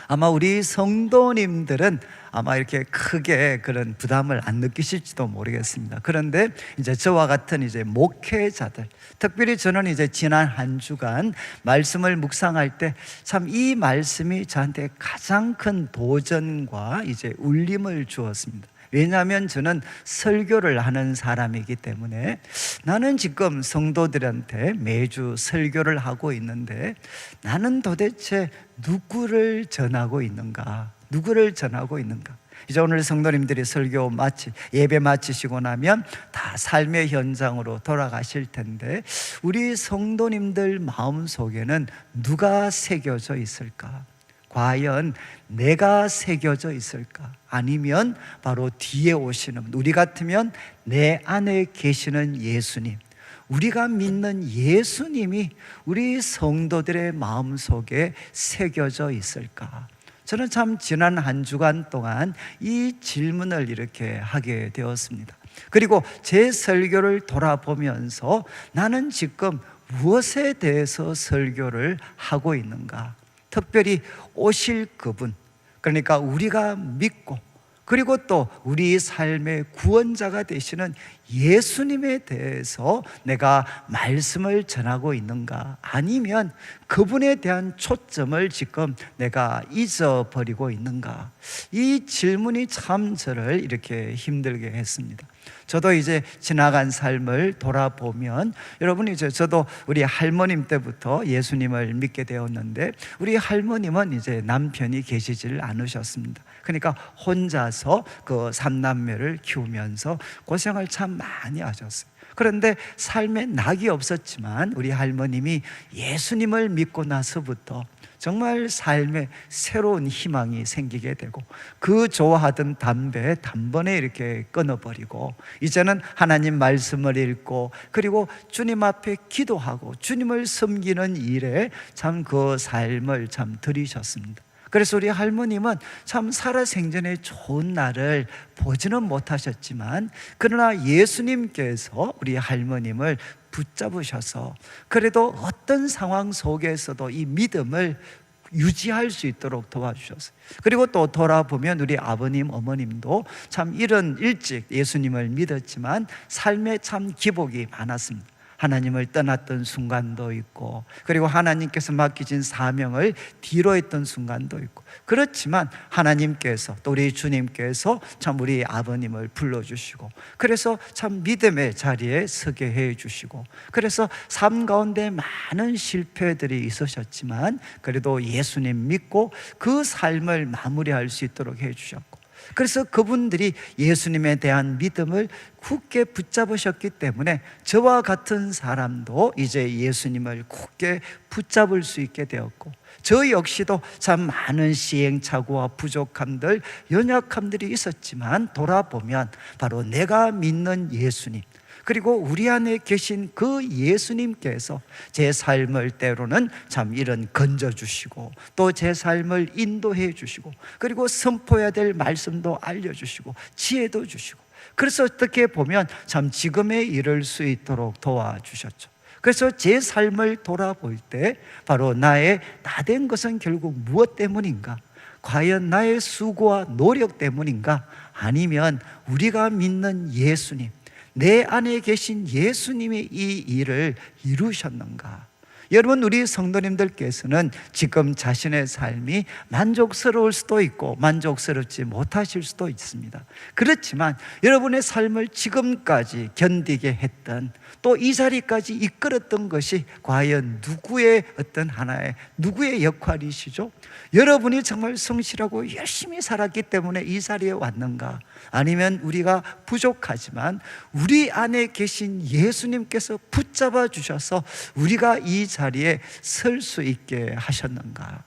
아마 우리 성도님들은 아마 이렇게 크게 그런 부담을 안 느끼실지도 모르겠습니다. 그런데 이제 저와 같은 이제 목회자들, 특별히 저는 이제 지난 한 주간 말씀을 묵상할 때 참 이 말씀이 저한테 가장 큰 도전과 이제 울림을 주었습니다. 왜냐하면 저는 설교를 하는 사람이기 때문에 나는 지금 성도들한테 매주 설교를 하고 있는데 나는 도대체 누구를 전하고 있는가? 누구를 전하고 있는가? 이제 오늘 성도님들이 설교 예배 마치시고 나면 다 삶의 현장으로 돌아가실 텐데 우리 성도님들 마음속에는 누가 새겨져 있을까? 과연 내가 새겨져 있을까? 아니면 바로 뒤에 오시는, 우리 같으면 내 안에 계시는 예수님, 우리가 믿는 예수님이 우리 성도들의 마음속에 새겨져 있을까? 저는 참 지난 한 주간 동안 이 질문을 이렇게 하게 되었습니다. 그리고 제 설교를 돌아보면서 나는 지금 무엇에 대해서 설교를 하고 있는가? 특별히 오실 그분, 그러니까 우리가 믿고 그리고 또 우리 삶의 구원자가 되시는 예수님에 대해서 내가 말씀을 전하고 있는가? 아니면 그분에 대한 초점을 지금 내가 잊어버리고 있는가? 이 질문이 참 저를 이렇게 힘들게 했습니다. 저도 이제 지나간 삶을 돌아보면 여러분, 이제 저도 우리 할머님 때부터 예수님을 믿게 되었는데 우리 할머님은 이제 남편이 계시질 않으셨습니다. 그러니까 혼자서 그 삼남매를 키우면서 고생을 참 많이 하셨어요. 그런데 삶에 낙이 없었지만 우리 할머님이 예수님을 믿고 나서부터 정말 삶에 새로운 희망이 생기게 되고 그 좋아하던 담배 단번에 이렇게 끊어버리고 이제는 하나님 말씀을 읽고 그리고 주님 앞에 기도하고 주님을 섬기는 일에 참 그 삶을 참 들이셨습니다. 그래서 우리 할머님은 참 살아생전에 좋은 날을 보지는 못하셨지만 그러나 예수님께서 우리 할머님을 붙잡으셔서 그래도 어떤 상황 속에서도 이 믿음을 유지할 수 있도록 도와주셨어요. 그리고 또 돌아보면 우리 아버님, 어머님도 참 일찍 예수님을 믿었지만 삶에 참 기복이 많았습니다. 하나님을 떠났던 순간도 있고, 그리고 하나님께서 맡기신 사명을 뒤로 했던 순간도 있고, 그렇지만 하나님께서 또 우리 주님께서 참 우리 아버님을 불러주시고, 그래서 참 믿음의 자리에 서게 해주시고, 그래서 삶 가운데 많은 실패들이 있으셨지만 그래도 예수님 믿고 그 삶을 마무리할 수 있도록 해주셨고, 그래서 그분들이 예수님에 대한 믿음을 굳게 붙잡으셨기 때문에 저와 같은 사람도 이제 예수님을 굳게 붙잡을 수 있게 되었고, 저 역시도 참 많은 시행착오와 부족함들, 연약함들이 있었지만 돌아보면 바로 내가 믿는 예수님, 그리고 우리 안에 계신 그 예수님께서 제 삶을 때로는 참 이런 건져주시고, 또 제 삶을 인도해 주시고, 그리고 선포해야 될 말씀도 알려주시고 지혜도 주시고, 그래서 어떻게 보면 참 지금에 이를 수 있도록 도와주셨죠. 그래서 제 삶을 돌아볼 때 바로 나의 나된 것은 결국 무엇 때문인가? 과연 나의 수고와 노력 때문인가? 아니면 우리가 믿는 예수님, 내 안에 계신 예수님이 이 일을 이루셨는가? 여러분, 우리 성도님들께서는 지금 자신의 삶이 만족스러울 수도 있고 만족스럽지 못하실 수도 있습니다. 그렇지만 여러분의 삶을 지금까지 견디게 했던, 또 이 자리까지 이끌었던 것이 과연 누구의 어떤 하나의 누구의 역할이시죠? 여러분이 정말 성실하고 열심히 살았기 때문에 이 자리에 왔는가? 아니면 우리가 부족하지만 우리 안에 계신 예수님께서 붙잡아 주셔서 우리가 이 자리에 설 수 있게 하셨는가?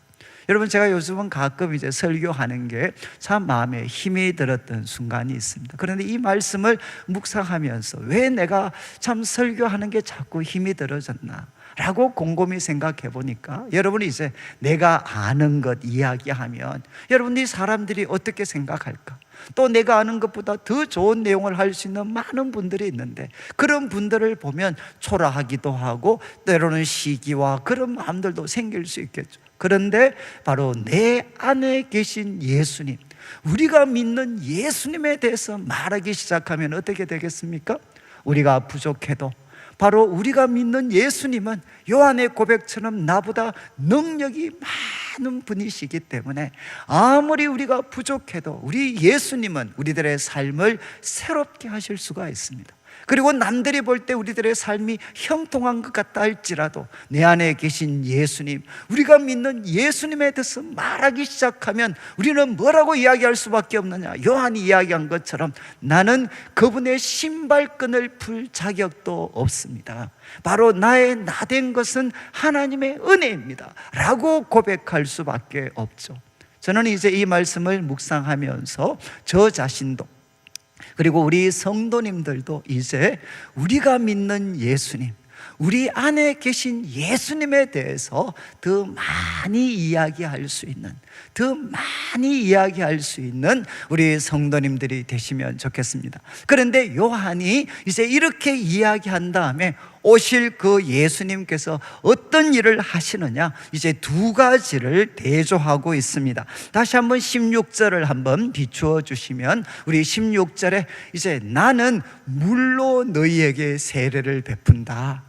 여러분, 제가 요즘은 가끔 이제 설교하는 게 참 마음에 힘이 들었던 순간이 있습니다. 그런데 이 말씀을 묵상하면서 왜 내가 참 설교하는 게 자꾸 힘이 들어졌나 라고 곰곰이 생각해 보니까, 여러분이 이제 내가 아는 것 이야기하면 여러분이 사람들이 어떻게 생각할까? 또 내가 아는 것보다 더 좋은 내용을 할 수 있는 많은 분들이 있는데, 그런 분들을 보면 초라하기도 하고 때로는 시기와 그런 마음들도 생길 수 있겠죠. 그런데 바로 내 안에 계신 예수님, 우리가 믿는 예수님에 대해서 말하기 시작하면 어떻게 되겠습니까? 우리가 부족해도 바로 우리가 믿는 예수님은 요한의 고백처럼 나보다 능력이 많은 분이시기 때문에 아무리 우리가 부족해도 우리 예수님은 우리들의 삶을 새롭게 하실 수가 있습니다. 그리고 남들이 볼 때 우리들의 삶이 형통한 것 같다 할지라도 내 안에 계신 예수님, 우리가 믿는 예수님에 대해서 말하기 시작하면 우리는 뭐라고 이야기할 수밖에 없느냐? 요한이 이야기한 것처럼 나는 그분의 신발끈을 풀 자격도 없습니다. 바로 나의 나된 것은 하나님의 은혜입니다 라고 고백할 수밖에 없죠. 저는 이제 이 말씀을 묵상하면서 저 자신도, 그리고 우리 성도님들도 이제 우리가 믿는 예수님, 우리 안에 계신 예수님에 대해서 더 많이 이야기할 수 있는, 더 많이 이야기할 수 있는 우리 성도님들이 되시면 좋겠습니다. 그런데 요한이 이제 이렇게 이야기한 다음에 오실 그 예수님께서 어떤 일을 하시느냐, 이제 두 가지를 대조하고 있습니다. 다시 한번 16절을 한번 비추어 주시면, 우리 16절에 이제 나는 물로 너희에게 세례를 베푼다.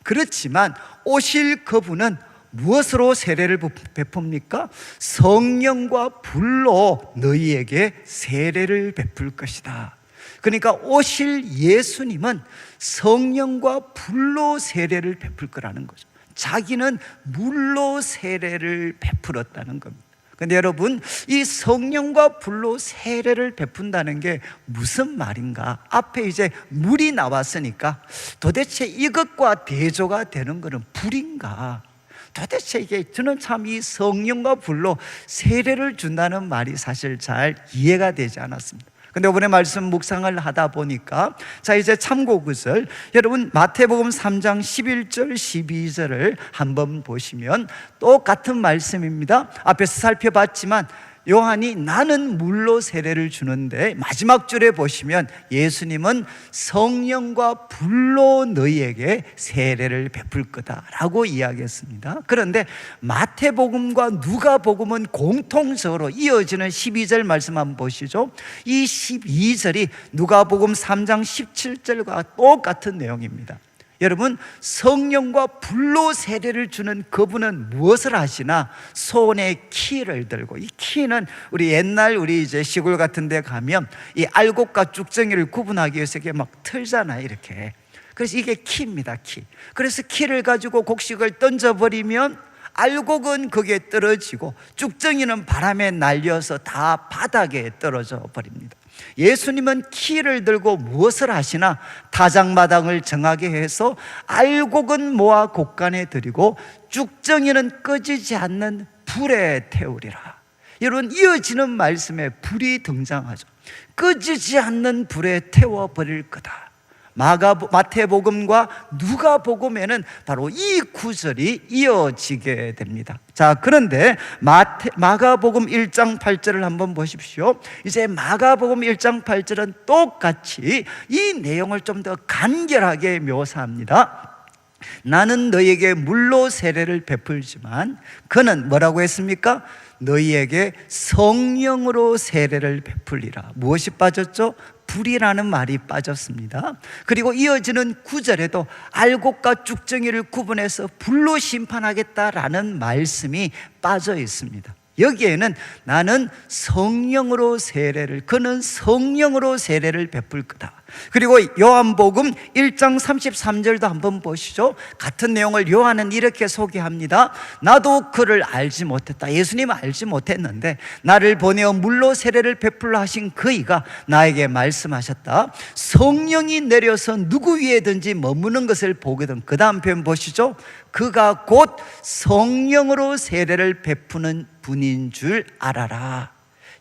그렇지만 오실 그분은 무엇으로 세례를 베풉니까? 성령과 불로 너희에게 세례를 베풀 것이다. 그러니까 오실 예수님은 성령과 불로 세례를 베풀 거라는 거죠. 자기는 물로 세례를 베풀었다는 겁니다. 근데 여러분, 이 성령과 불로 세례를 베푼다는 게 무슨 말인가? 앞에 이제 물이 나왔으니까 도대체 이것과 대조가 되는 것은 불인가? 도대체 이게, 저는 참 이 성령과 불로 세례를 준다는 말이 사실 잘 이해가 되지 않았습니다. 근데 이번에 말씀 묵상을 하다 보니까, 자, 이제 참고 구절, 여러분 마태복음 3장 11절 12절을 한번 보시면 똑같은 말씀입니다. 앞에서 살펴봤지만 요한이 나는 물로 세례를 주는데 마지막 줄에 보시면 예수님은 성령과 불로 너희에게 세례를 베풀 거다라고 이야기했습니다. 그런데 마태복음과 누가복음은 공통적으로 이어지는 12절 말씀 한번 보시죠. 이 12절이 누가복음 3장 17절과 똑같은 내용입니다. 여러분, 성령과 불로 세례를 주는 그분은 무엇을 하시나? 손에 키를 들고, 이 키는 우리 옛날 우리 이제 시골 같은 데 가면 이 알곡과 쭉정이를 구분하기 위해서 이렇게 막 틀잖아요, 이렇게. 그래서 이게 키입니다, 키. 그래서 키를 가지고 곡식을 던져버리면 알곡은 거기에 떨어지고 쭉정이는 바람에 날려서 다 바닥에 떨어져 버립니다. 예수님은 키를 들고 무엇을 하시나? 타작마당을 정하게 해서 알곡은 모아 곡간에 들이고 쭉정이는 꺼지지 않는 불에 태우리라. 여러분, 이어지는 말씀에 불이 등장하죠. 꺼지지 않는 불에 태워버릴 거다. 마태복음과 누가복음에는 바로 이 구절이 이어지게 됩니다. 자, 그런데 마가복음 1장 8절을 한번 보십시오. 이제 마가복음 1장 8절은 똑같이 이 내용을 좀 더 간결하게 묘사합니다. 나는 너희에게 물로 세례를 베풀지만 그는 뭐라고 했습니까? 너희에게 성령으로 세례를 베풀리라. 무엇이 빠졌죠? 불이라는 말이 빠졌습니다. 그리고 이어지는 9절에도 알곡과 쭉정이를 구분해서 불로 심판하겠다라는 말씀이 빠져 있습니다. 여기에는 나는 성령으로 세례를, 그는 성령으로 세례를 베풀 거다. 그리고 요한복음 1장 33절도 한번 보시죠. 같은 내용을 요한은 이렇게 소개합니다. 나도 그를 알지 못했다. 예수님을 알지 못했는데 나를 보내어 물로 세례를 베풀라 하신 그이가 나에게 말씀하셨다. 성령이 내려서 누구 위에든지 머무는 것을 보거든. 그 다음 표현 보시죠. 그가 곧 성령으로 세례를 베푸는 분인 줄 알아라.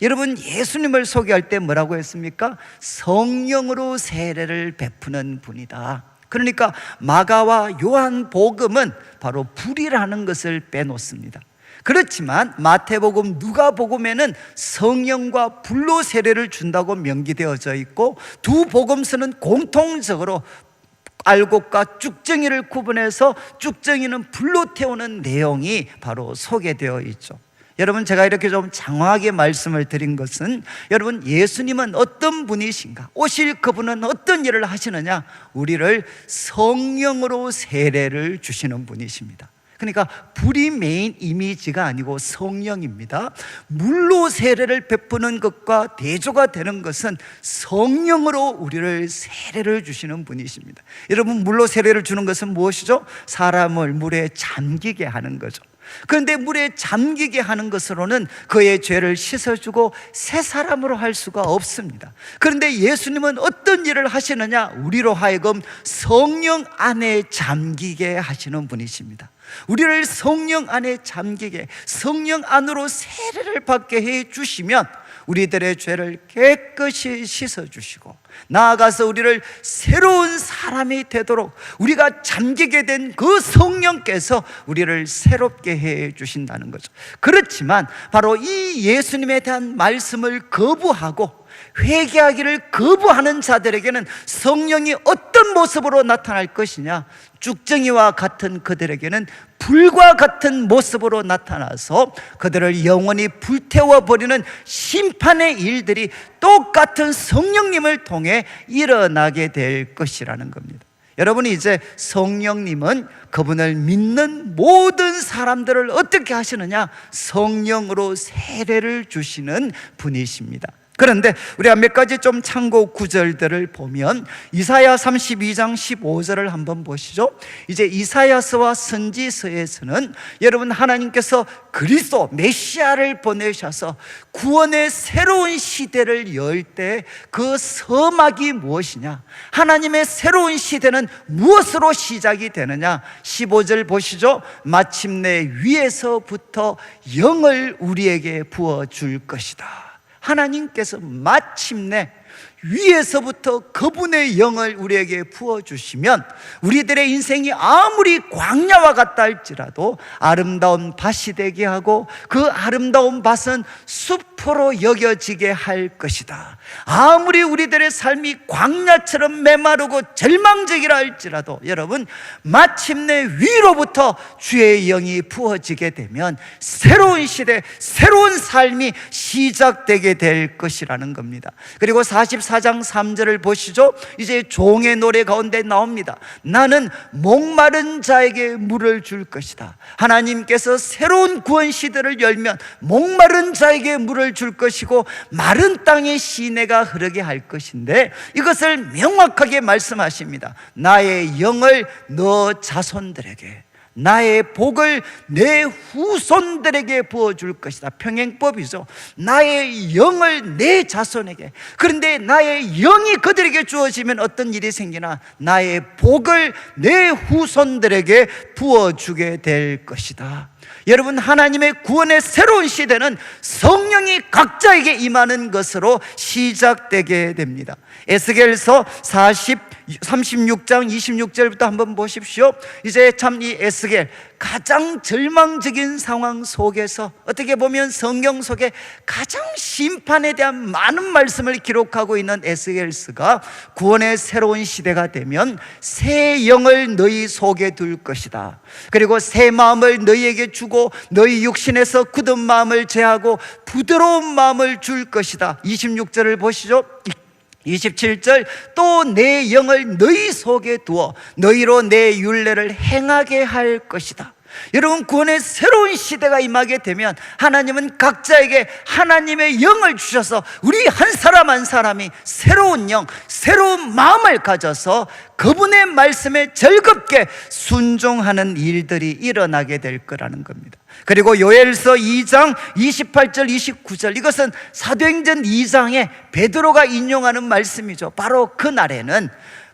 여러분, 예수님을 소개할 때 뭐라고 했습니까? 성령으로 세례를 베푸는 분이다. 그러니까 마가와 요한복음은 바로 불이라는 것을 빼놓습니다. 그렇지만 마태복음, 누가복음에는 성령과 불로 세례를 준다고 명기되어져 있고 두 복음서는 공통적으로 알곡과 쭉정이를 구분해서 쭉정이는 불로 태우는 내용이 바로 소개되어 있죠. 여러분, 제가 이렇게 좀 장황하게 말씀을 드린 것은 여러분, 예수님은 어떤 분이신가? 오실 그분은 어떤 일을 하시느냐? 우리를 성령으로 세례를 주시는 분이십니다. 그러니까 불이 메인 이미지가 아니고 성령입니다. 물로 세례를 베푸는 것과 대조가 되는 것은 성령으로 우리를 세례를 주시는 분이십니다. 여러분, 물로 세례를 주는 것은 무엇이죠? 사람을 물에 잠기게 하는 거죠. 그런데 물에 잠기게 하는 것으로는 그의 죄를 씻어주고 새 사람으로 할 수가 없습니다. 그런데 예수님은 어떤 일을 하시느냐? 우리로 하여금 성령 안에 잠기게 하시는 분이십니다. 우리를 성령 안에 잠기게, 성령 안으로 세례를 받게 해 주시면 우리들의 죄를 깨끗이 씻어주시고 나아가서 우리를 새로운 사람이 되도록 우리가 잠기게 된 그 성령께서 우리를 새롭게 해 주신다는 거죠. 그렇지만 바로 이 예수님에 대한 말씀을 거부하고 회개하기를 거부하는 자들에게는 성령이 어떤 모습으로 나타날 것이냐? 쭉정이와 같은 그들에게는 불과 같은 모습으로 나타나서 그들을 영원히 불태워버리는 심판의 일들이 똑같은 성령님을 통해 일어나게 될 것이라는 겁니다. 여러분이 이제 성령님은 그분을 믿는 모든 사람들을 어떻게 하시느냐? 성령으로 세례를 주시는 분이십니다. 그런데 우리가 몇 가지 좀 참고 구절들을 보면 이사야 32장 15절을 한번 보시죠. 이제 이사야서와 선지서에서는 여러분, 하나님께서 그리스도 메시아를 보내셔서 구원의 새로운 시대를 열 때 그 서막이 무엇이냐? 하나님의 새로운 시대는 무엇으로 시작이 되느냐? 15절 보시죠. 마침내 위에서부터 영을 우리에게 부어줄 것이다. 하나님께서 마침내 위에서부터 그분의 영을 우리에게 부어주시면 우리들의 인생이 아무리 광야와 같다 할지라도 아름다운 밭이 되게 하고 그 아름다운 밭은 숲으로 여겨지게 할 것이다. 아무리 우리들의 삶이 광야처럼 메마르고 절망적이라 할지라도 여러분, 마침내 위로부터 주의 영이 부어지게 되면 새로운 시대, 새로운 삶이 시작되게 될 것이라는 겁니다. 그리고 44 4장 3절을 보시죠. 이제 종의 노래 가운데 나옵니다. 나는 목마른 자에게 물을 줄 것이다. 하나님께서 새로운 구원 시대를 열면 목마른 자에게 물을 줄 것이고 마른 땅에 시내가 흐르게 할 것인데, 이것을 명확하게 말씀하십니다. 나의 영을 너 자손들에게, 나의 복을 내 후손들에게 부어줄 것이다. 평행법이죠. 나의 영을 내 자손에게. 그런데 나의 영이 그들에게 주어지면 어떤 일이 생기나? 나의 복을 내 후손들에게 부어주게 될 것이다. 여러분, 하나님의 구원의 새로운 시대는 성령이 각자에게 임하는 것으로 시작되게 됩니다. 에스겔서 36장 26절부터 한번 보십시오. 이제 참 이 에스겔, 가장 절망적인 상황 속에서 어떻게 보면 성경 속에 가장 심판에 대한 많은 말씀을 기록하고 있는 에스겔서가 구원의 새로운 시대가 되면 새 영을 너희 속에 둘 것이다. 그리고 새 마음을 너희에게 주고 너희 육신에서 굳은 마음을 제하고 부드러운 마음을 줄 것이다. 26절을 보시죠. 27절, 또 내 영을 너희 속에 두어 너희로 내 율례를 행하게 할 것이다. 여러분, 구원의 새로운 시대가 임하게 되면 하나님은 각자에게 하나님의 영을 주셔서 우리 한 사람 한 사람이 새로운 영, 새로운 마음을 가져서 그분의 말씀에 즐겁게 순종하는 일들이 일어나게 될 거라는 겁니다. 그리고 요엘서 2장 28절 29절, 이것은 사도행전 2장에 베드로가 인용하는 말씀이죠. 바로 그날에는,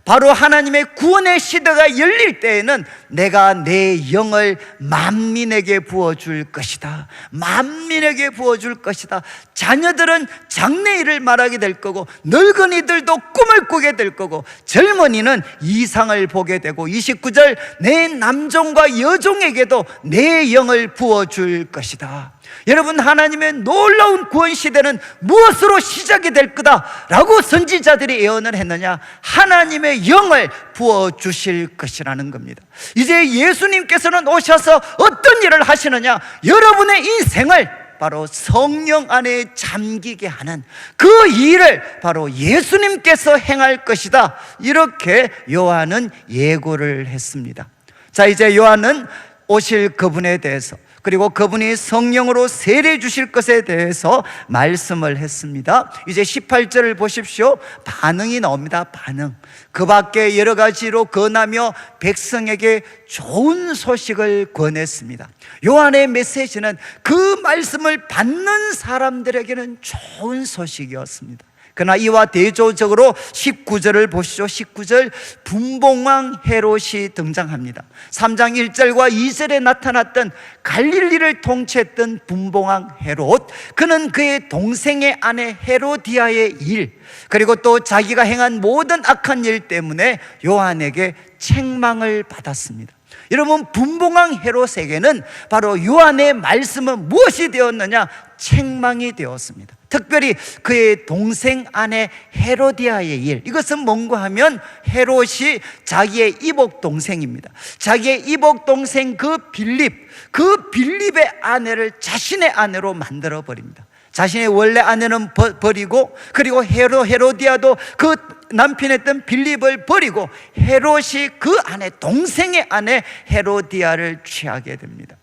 바로 하나님의 구원의 시대가 열릴 때에는 내가 내 영을 만민에게 부어줄 것이다. 만민에게 부어줄 것이다. 자녀들은 장래일을 말하게 될 거고, 늙은이들도 꿈을 꾸게 될 거고, 젊은이는 이상을 보게 되고, 29절, 내 남종과 여종에게도 내 영을 부어줄 것이다. 여러분, 하나님의 놀라운 구원 시대는 무엇으로 시작이 될 거다라고 선지자들이 예언을 했느냐? 하나님의 영을 부어주실 것이라는 겁니다. 이제 예수님께서는 오셔서 어떤 일을 하시느냐? 여러분의 인생을 바로 성령 안에 잠기게 하는 그 일을 바로 예수님께서 행할 것이다. 이렇게 요한은 예고를 했습니다. 자, 이제 요한은 오실 그분에 대해서, 그리고 그분이 성령으로 세례 주실 것에 대해서 말씀을 했습니다. 이제 18절을 보십시오. 반응이 나옵니다. 반응. 그 밖에 여러 가지로 권하며 백성에게 좋은 소식을 권했습니다. 요한의 메시지는 그 말씀을 받는 사람들에게는 좋은 소식이었습니다. 그러나 이와 대조적으로 19절을 보시죠. 19절, 분봉왕 헤롯이 등장합니다. 3장 1절과 2절에 나타났던 갈릴리를 통치했던 분봉왕 헤롯, 그는 그의 동생의 아내 헤로디아의 일, 그리고 또 자기가 행한 모든 악한 일 때문에 요한에게 책망을 받았습니다. 여러분, 분봉왕 헤롯에게는 바로 요한의 말씀은 무엇이 되었느냐? 책망이 되었습니다. 특별히 그의 동생 아내 헤로디아의 일, 이것은 뭔가 하면 헤롯이 자기의 이복 동생입니다. 자기의 이복 동생 그 빌립의 아내를 자신의 아내로 만들어 버립니다. 자신의 원래 아내는 버리고, 그리고 헤로디아도 그 남편이었던 빌립을 버리고 헤롯이 그 아내, 동생의 아내 헤로디아를 취하게 됩니다.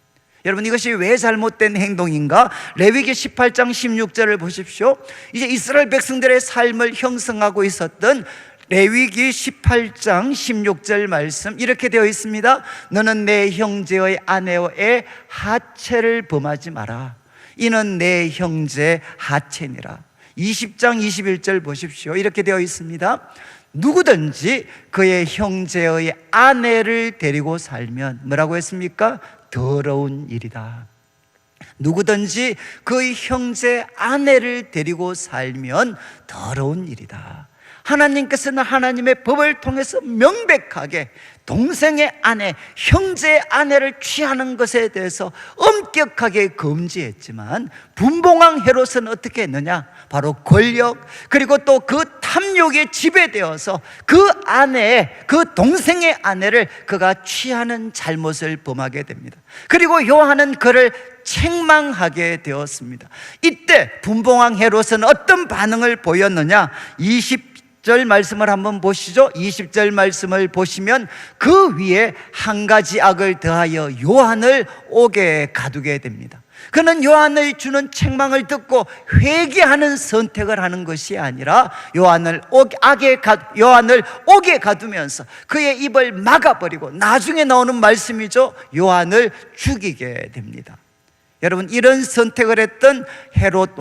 여러분, 이것이 왜 잘못된 행동인가? 레위기 18장 16절을 보십시오. 이제 이스라엘 백성들의 삶을 형성하고 있었던 레위기 18장 16절 말씀, 이렇게 되어 있습니다. 너는 내 형제의 아내의 하체를 범하지 마라. 이는 내 형제 하체니라. 20장 21절 보십시오. 이렇게 되어 있습니다. 누구든지 그의 형제의 아내를 데리고 살면 뭐라고 했습니까? 더러운 일이다. 누구든지 그의 형제 아내를 데리고 살면 더러운 일이다. 하나님께서는 하나님의 법을 통해서 명백하게 동생의 아내, 형제의 아내를 취하는 것에 대해서 엄격하게 금지했지만, 분봉왕 헤롯은 어떻게 했느냐? 바로 권력, 그리고 또 그 탐욕에 지배되어서 그 아내, 그 동생의 아내를 그가 취하는 잘못을 범하게 됩니다. 그리고 요한은 그를 책망하게 되었습니다. 이때 분봉왕 헤롯은 어떤 반응을 보였느냐? 20절 말씀을 한번 보시죠. 20절 말씀을 보시면 그 위에 한 가지 악을 더하여 요한을 옥에 가두게 됩니다. 그는 요한을 주는 책망을 듣고 회개하는 선택을 하는 것이 아니라 요한을 옥에 가두면서 그의 입을 막아버리고, 나중에 나오는 말씀이죠, 요한을 죽이게 됩니다. 여러분, 이런 선택을 했던 헤롯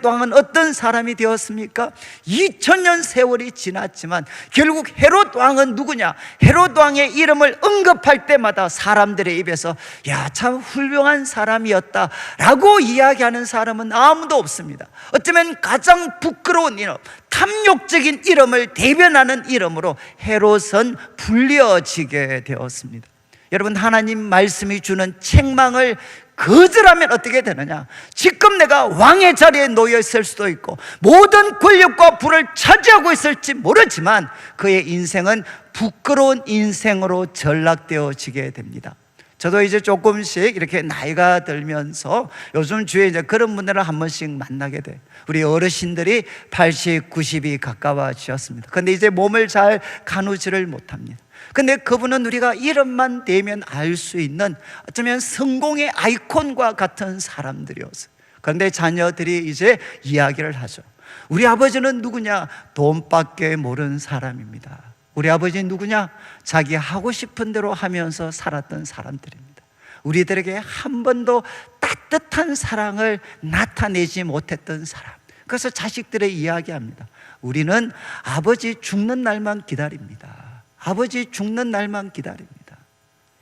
왕은 어떤 사람이 되었습니까? 2000년 세월이 지났지만 결국 헤롯 왕은 누구냐? 헤롯 왕의 이름을 언급할 때마다 사람들의 입에서 야, 참 훌륭한 사람이었다 라고 이야기하는 사람은 아무도 없습니다. 어쩌면 가장 부끄러운 이름, 탐욕적인 이름을 대변하는 이름으로 헤롯은 불려지게 되었습니다. 여러분, 하나님 말씀이 주는 책망을 거절하면 어떻게 되느냐? 지금 내가 왕의 자리에 놓여 있을 수도 있고 모든 권력과 부를 차지하고 있을지 모르지만 그의 인생은 부끄러운 인생으로 전락되어지게 됩니다. 저도 이제 조금씩 이렇게 나이가 들면서 요즘 주위에 이제 그런 분들을 한 번씩 만나게 돼요. 우리 어르신들이 80, 90이 가까워지셨습니다. 근데 이제 몸을 잘 가누지를 못합니다. 근데 그분은 우리가 이름만 대면 알 수 있는 어쩌면 성공의 아이콘과 같은 사람들이었어요. 그런데 자녀들이 이제 이야기를 하죠. 우리 아버지는 누구냐? 돈밖에 모르는 사람입니다. 우리 아버지는 누구냐? 자기 하고 싶은 대로 하면서 살았던 사람들입니다. 우리들에게 한 번도 따뜻한 사랑을 나타내지 못했던 사람. 그래서 자식들의 이야기합니다. 우리는 아버지 죽는 날만 기다립니다. 아버지 죽는 날만 기다립니다.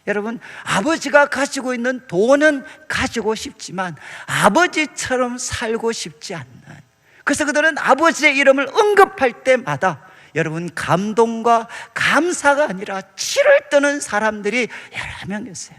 여러분, 아버지가 가지고 있는 돈은 가지고 싶지만 아버지처럼 살고 싶지 않는, 그래서 그들은 아버지의 이름을 언급할 때마다 여러분, 감동과 감사가 아니라 치를 떠는 사람들이 여러 명 있어요.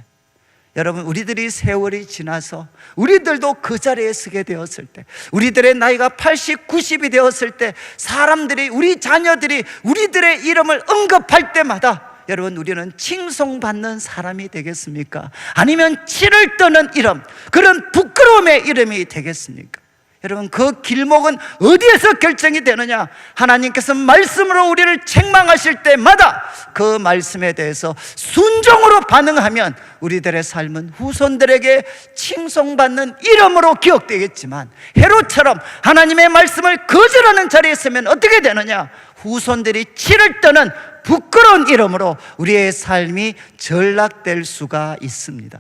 여러분, 우리들이 세월이 지나서 우리들도 그 자리에 서게 되었을 때, 우리들의 나이가 80, 90이 되었을 때 사람들이, 우리 자녀들이 우리들의 이름을 언급할 때마다 여러분, 우리는 칭송받는 사람이 되겠습니까? 아니면 치를 떠는 이름, 그런 부끄러움의 이름이 되겠습니까? 여러분, 그 길목은 어디에서 결정이 되느냐? 하나님께서 말씀으로 우리를 책망하실 때마다 그 말씀에 대해서 순종으로 반응하면 우리들의 삶은 후손들에게 칭송받는 이름으로 기억되겠지만, 헤롯처럼 하나님의 말씀을 거절하는 자리에 있으면 어떻게 되느냐? 후손들이 치를 떠는 부끄러운 이름으로 우리의 삶이 전락될 수가 있습니다.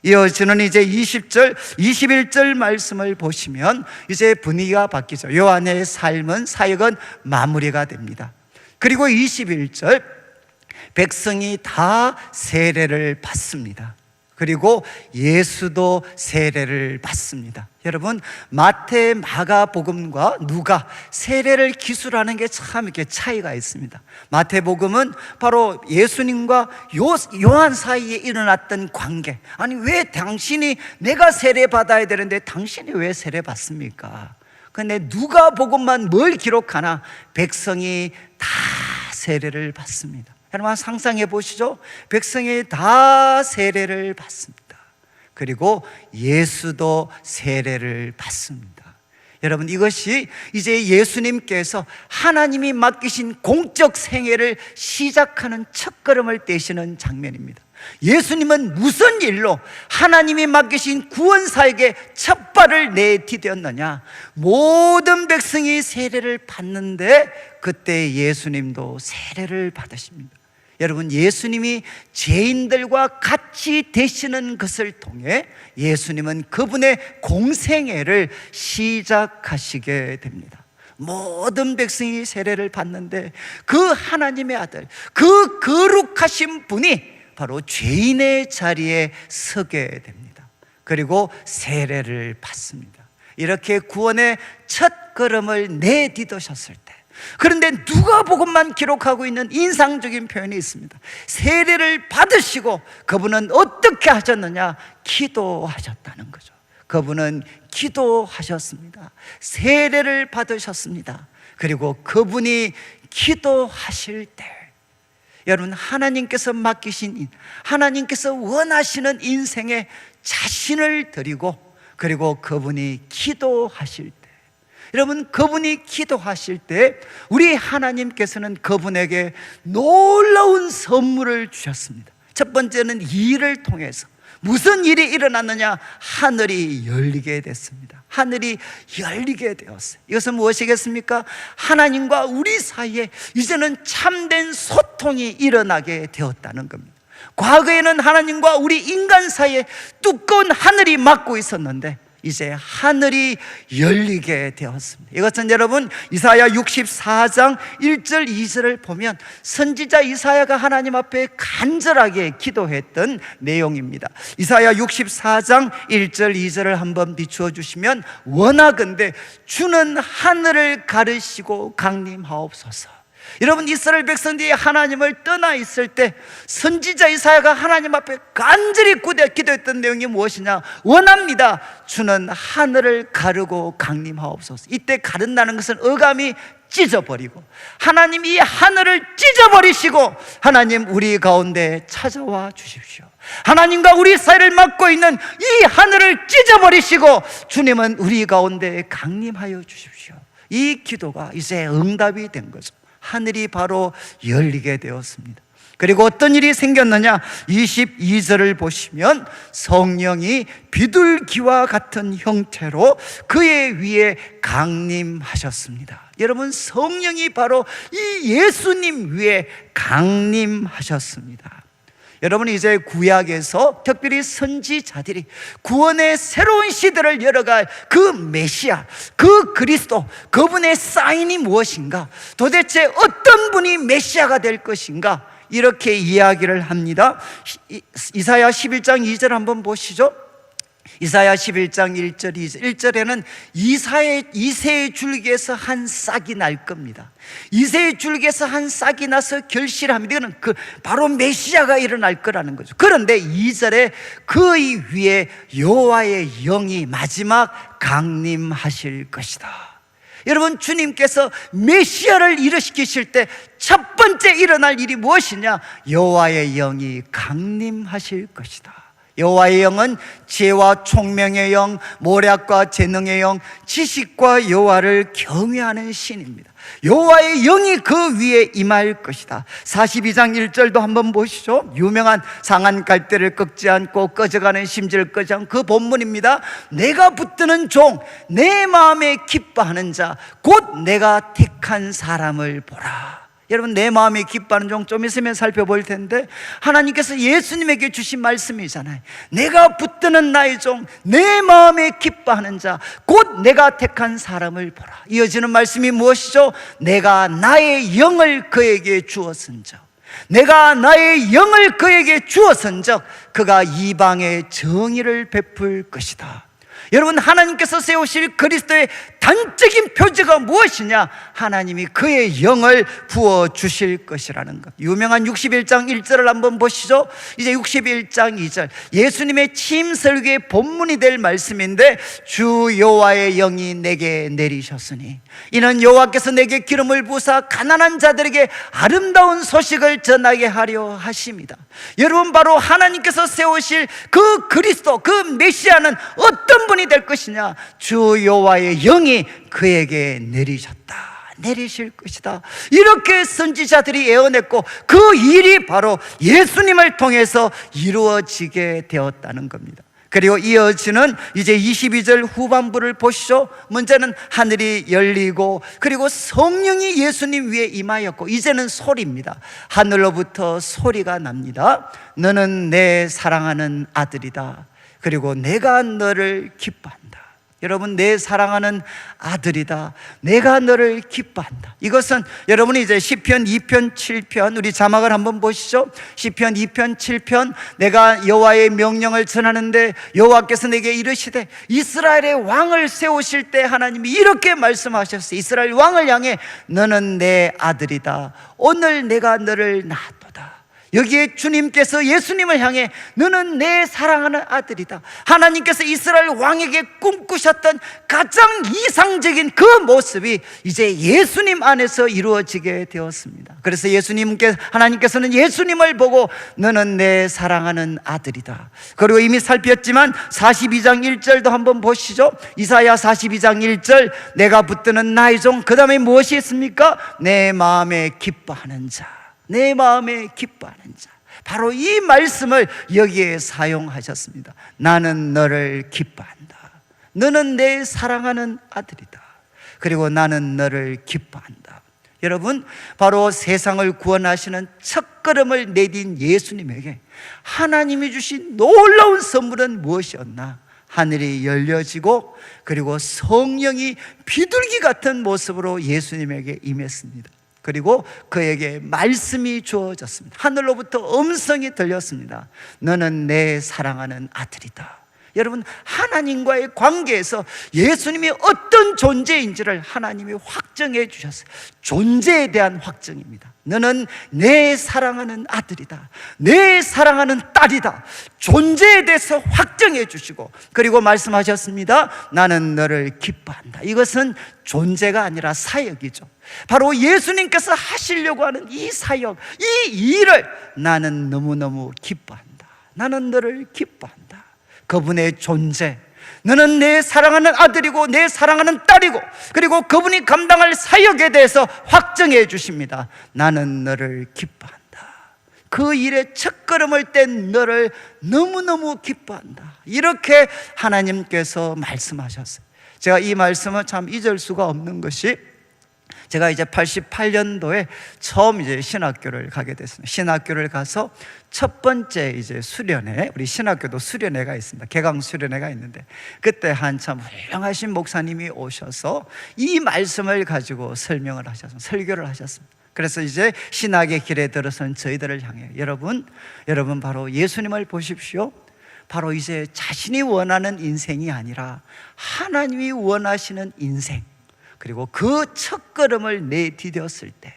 이어지는 이제 20절, 21절 말씀을 보시면 이제 분위기가 바뀌죠. 요한의 삶은, 사역은 마무리가 됩니다. 그리고 21절, 백성이 다 세례를 받습니다. 그리고 예수도 세례를 받습니다. 여러분, 마태, 마가복음과 누가 세례를 기술하는 게 참 이렇게 차이가 있습니다. 마태복음은 바로 예수님과 요한 사이에 일어났던 관계. 아니, 왜 당신이, 내가 세례 받아야 되는데 당신이 왜 세례 받습니까? 근데 누가복음만 뭘 기록하나? 백성이 다 세례를 받습니다. 여러분, 상상해 보시죠. 백성이 다 세례를 받습니다. 그리고 예수도 세례를 받습니다. 여러분, 이것이 이제 예수님께서 하나님이 맡기신 공적 생애를 시작하는 첫걸음을 떼시는 장면입니다. 예수님은 무슨 일로 하나님이 맡기신 구원사에게 첫 발을 내디뎠느냐? 모든 백성이 세례를 받는데 그때 예수님도 세례를 받으십니다. 여러분, 예수님이 죄인들과 같이 되시는 것을 통해 예수님은 그분의 공생애를 시작하시게 됩니다. 모든 백성이 세례를 받는데 그 하나님의 아들, 그 거룩하신 분이 바로 죄인의 자리에 서게 됩니다. 그리고 세례를 받습니다. 이렇게 구원의 첫 걸음을 내디디셨을 때, 그런데 누가복음만 기록하고 있는 인상적인 표현이 있습니다. 세례를 받으시고 그분은 어떻게 하셨느냐? 기도하셨다는 거죠. 그분은 기도하셨습니다. 세례를 받으셨습니다. 그리고 그분이 기도하실 때, 여러분, 하나님께서 맡기신, 하나님께서 원하시는 인생에 자신을 드리고, 그리고 그분이 기도하실 때, 여러분, 그분이 기도하실 때 우리 하나님께서는 그분에게 놀라운 선물을 주셨습니다. 첫 번째는 일을 통해서 무슨 일이 일어났느냐? 하늘이 열리게 됐습니다. 하늘이 열리게 되었어요. 이것은 무엇이겠습니까? 하나님과 우리 사이에 이제는 참된 소통이 일어나게 되었다는 겁니다. 과거에는 하나님과 우리 인간 사이에 두꺼운 하늘이 막고 있었는데 이제 하늘이 열리게 되었습니다. 이것은 여러분 이사야 64장 1절 2절을 보면 선지자 이사야가 하나님 앞에 간절하게 기도했던 내용입니다. 이사야 64장 1절 2절을 한번 비추어 주시면, 원하건대 주는 하늘을 가르시고 강림하옵소서. 여러분, 이스라엘 백성들이 하나님을 떠나 있을 때 선지자 이사야가 하나님 앞에 간절히 기도했던 내용이 무엇이냐? 원합니다. 주는 하늘을 가르고 강림하옵소서. 이때 가른다는 것은 어감이 찢어버리고, 하나님 이 하늘을 찢어버리시고 하나님 우리 가운데 찾아와 주십시오. 하나님과 우리 사이를 막고 있는 이 하늘을 찢어버리시고 주님은 우리 가운데 강림하여 주십시오. 이 기도가 이제 응답이 된 거죠. 하늘이 바로 열리게 되었습니다. 그리고 어떤 일이 생겼느냐? 22절을 보시면 성령이 비둘기와 같은 형태로 그의 위에 강림하셨습니다. 여러분, 성령이 바로 이 예수님 위에 강림하셨습니다. 여러분, 이제 구약에서 특별히 선지자들이 구원의 새로운 시대를 열어갈 그 메시아, 그 그리스도, 그분의 사인이 무엇인가? 도대체 어떤 분이 메시아가 될 것인가? 이렇게 이야기를 합니다. 이사야 11장 2절 한번 보시죠. 이사야 11장 1절 2절 1절에는 이새의 줄기에서 한 싹이 날 겁니다. 이새의 줄기에서 한 싹이 나서 결실합니다. 이거는 바로 메시아가 일어날 거라는 거죠. 그런데 2절에 그 위에 여호와의 영이 마지막 강림하실 것이다. 여러분, 주님께서 메시아를 일으키실 때 첫 번째 일어날 일이 무엇이냐? 여호와의 영이 강림하실 것이다. 여호와의 영은 지혜와 총명의 영, 모략과 재능의 영, 지식과 여호와를 경외하는 신입니다. 여호와의 영이 그 위에 임할 것이다. 42장 1절도 한번 보시죠. 유명한 상한 갈대를 꺾지 않고 꺼져가는 심지를 끄지 않고, 그 본문입니다. 내가 붙드는 종, 내 마음에 기뻐하는 자, 곧 내가 택한 사람을 보라. 여러분, 내 마음에 기뻐하는 종 좀 있으면 살펴볼 텐데 하나님께서 예수님에게 주신 말씀이잖아요. 내가 붙드는 나의 종, 내 마음에 기뻐하는 자, 곧 내가 택한 사람을 보라. 이어지는 말씀이 무엇이죠? 내가 나의 영을 그에게 주었은즉, 내가 나의 영을 그에게 주었은즉 그가 이방의 정의를 베풀 것이다. 여러분, 하나님께서 세우실 그리스도의 단적인 표지가 무엇이냐? 하나님이 그의 영을 부어주실 것이라는 것. 유명한 61장 1절을 한번 보시죠. 이제 61장 2절, 예수님의 취임 설교의 본문이 될 말씀인데, 주 여호와의 영이 내게 내리셨으니 이는 여호와께서 내게 기름을 부사 가난한 자들에게 아름다운 소식을 전하게 하려 하십니다. 여러분, 바로 하나님께서 세우실 그 그리스도, 그 메시아는 어떤 분이 될 것이냐? 주 여호와의 영이 그에게 내리실 것이다. 이렇게 선지자들이 예언했고 그 일이 바로 예수님을 통해서 이루어지게 되었다는 겁니다. 그리고 이어지는 이제 22절 후반부를 보시죠. 문제는 하늘이 열리고 그리고 성령이 예수님 위에 임하였고, 이제는 소리입니다. 하늘로부터 소리가 납니다. 너는 내 사랑하는 아들이다. 그리고 내가 너를 기뻐한다. 여러분, 내 사랑하는 아들이다. 내가 너를 기뻐한다. 이것은 여러분이 이제 시편 2편 7편, 우리 자막을 한번 보시죠. 시편 2편 7편, 내가 여호와의 명령을 전하는데 여호와께서 내게 이르시되, 이스라엘의 왕을 세우실 때 하나님이 이렇게 말씀하셨어요. 이스라엘 왕을 향해 너는 내 아들이다. 오늘 내가 너를 낳았도다. 여기에 주님께서 예수님을 향해 너는 내 사랑하는 아들이다, 하나님께서 이스라엘 왕에게 꿈꾸셨던 가장 이상적인 그 모습이 이제 예수님 안에서 이루어지게 되었습니다. 그래서 하나님께서는 예수님을 보고 너는 내 사랑하는 아들이다. 그리고 이미 살폈지만 42장 1절도 한번 보시죠. 이사야 42장 1절, 내가 붙드는 나의 종, 그 다음에 무엇이 있습니까? 내 마음에 기뻐하는 자, 내 마음에 기뻐하는 자. 바로 이 말씀을 여기에 사용하셨습니다. 나는 너를 기뻐한다. 너는 내 사랑하는 아들이다. 그리고 나는 너를 기뻐한다. 여러분, 바로 세상을 구원하시는 첫걸음을 내딘 예수님에게 하나님이 주신 놀라운 선물은 무엇이었나? 하늘이 열려지고 그리고 성령이 비둘기 같은 모습으로 예수님에게 임했습니다. 그리고 그에게 말씀이 주어졌습니다. 하늘로부터 음성이 들렸습니다. 너는 내 사랑하는 아들이다. 여러분, 하나님과의 관계에서 예수님이 어떤 존재인지를 하나님이 확정해 주셨어요. 존재에 대한 확정입니다. 너는 내 사랑하는 아들이다, 내 사랑하는 딸이다. 존재에 대해서 확정해 주시고, 그리고 말씀하셨습니다. 나는 너를 기뻐한다. 이것은 존재가 아니라 사역이죠. 바로 예수님께서 하시려고 하는 이 사역, 이 일을 나는 너무너무 기뻐한다. 나는 너를 기뻐한다. 그분의 존재, 너는 내 사랑하는 아들이고 내 사랑하는 딸이고, 그리고 그분이 감당할 사역에 대해서 확정해 주십니다. 나는 너를 기뻐한다. 그 일의 첫걸음을 뗀 너를 너무너무 기뻐한다. 이렇게 하나님께서 말씀하셨어요. 제가 이 말씀을 참 잊을 수가 없는 것이, 제가 이제 88년도에 처음 이제 신학교를 가게 됐습니다. 신학교를 가서 첫 번째 이제 수련회, 우리 신학교도 수련회가 있습니다. 개강 수련회가 있는데, 그때 한참 훌륭하신 목사님이 오셔서 이 말씀을 가지고 설명을 하셨습니다. 설교를 하셨습니다. 그래서 이제 신학의 길에 들어선 저희들을 향해, 여러분 바로 예수님을 보십시오. 바로 이제 자신이 원하는 인생이 아니라 하나님이 원하시는 인생, 그리고 그 첫걸음을 내디뎠을 때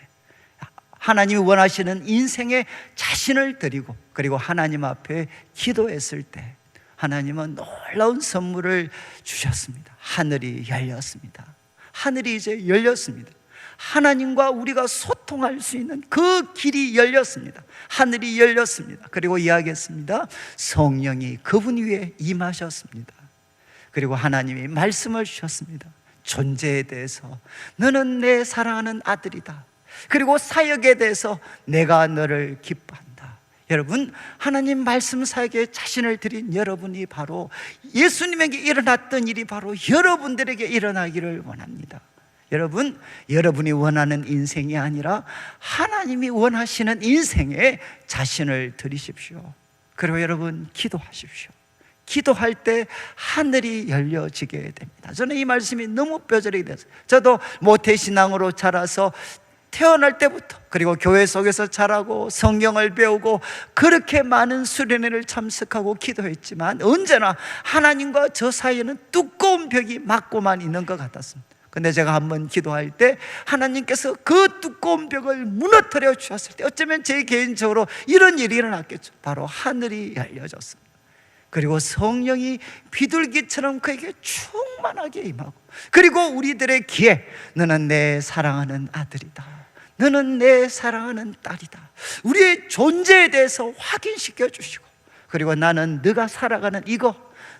하나님이 원하시는 인생에 자신을 드리고, 그리고 하나님 앞에 기도했을 때 하나님은 놀라운 선물을 주셨습니다. 하늘이 열렸습니다. 하늘이 이제 열렸습니다. 하나님과 우리가 소통할 수 있는 그 길이 열렸습니다. 하늘이 열렸습니다. 그리고 이야기했습니다. 성령이 그분 위에 임하셨습니다. 그리고 하나님이 말씀을 주셨습니다. 존재에 대해서 너는 내 사랑하는 아들이다. 그리고 사역에 대해서 내가 너를 기뻐한다. 여러분, 하나님 말씀 사역에 자신을 드린 여러분이 바로 예수님에게 일어났던 일이 바로 여러분들에게 일어나기를 원합니다. 여러분, 여러분이 원하는 인생이 아니라 하나님이 원하시는 인생에 자신을 드리십시오. 그리고 여러분, 기도하십시오. 기도할 때 하늘이 열려지게 됩니다. 저는 이 말씀이 너무 뼈저리게 됐어요. 저도 모태신앙으로 자라서 태어날 때부터, 그리고 교회 속에서 자라고 성경을 배우고 그렇게 많은 수련회를 참석하고 기도했지만 언제나 하나님과 저 사이에는 두꺼운 벽이 막고만 있는 것 같았습니다. 근데 제가 한번 기도할 때 하나님께서 그 두꺼운 벽을 무너뜨려 주셨을 때 어쩌면 제 개인적으로 이런 일이 일어났겠죠. 바로 하늘이 열려졌습니다. 그리고 성령이 비둘기처럼 그에게 충만하게 임하고, 그리고 우리들의 귀에 너는 내 사랑하는 아들이다, 너는 내 사랑하는 딸이다, 우리의 존재에 대해서 확인시켜 주시고, 그리고 나는 네가 살아가는 이거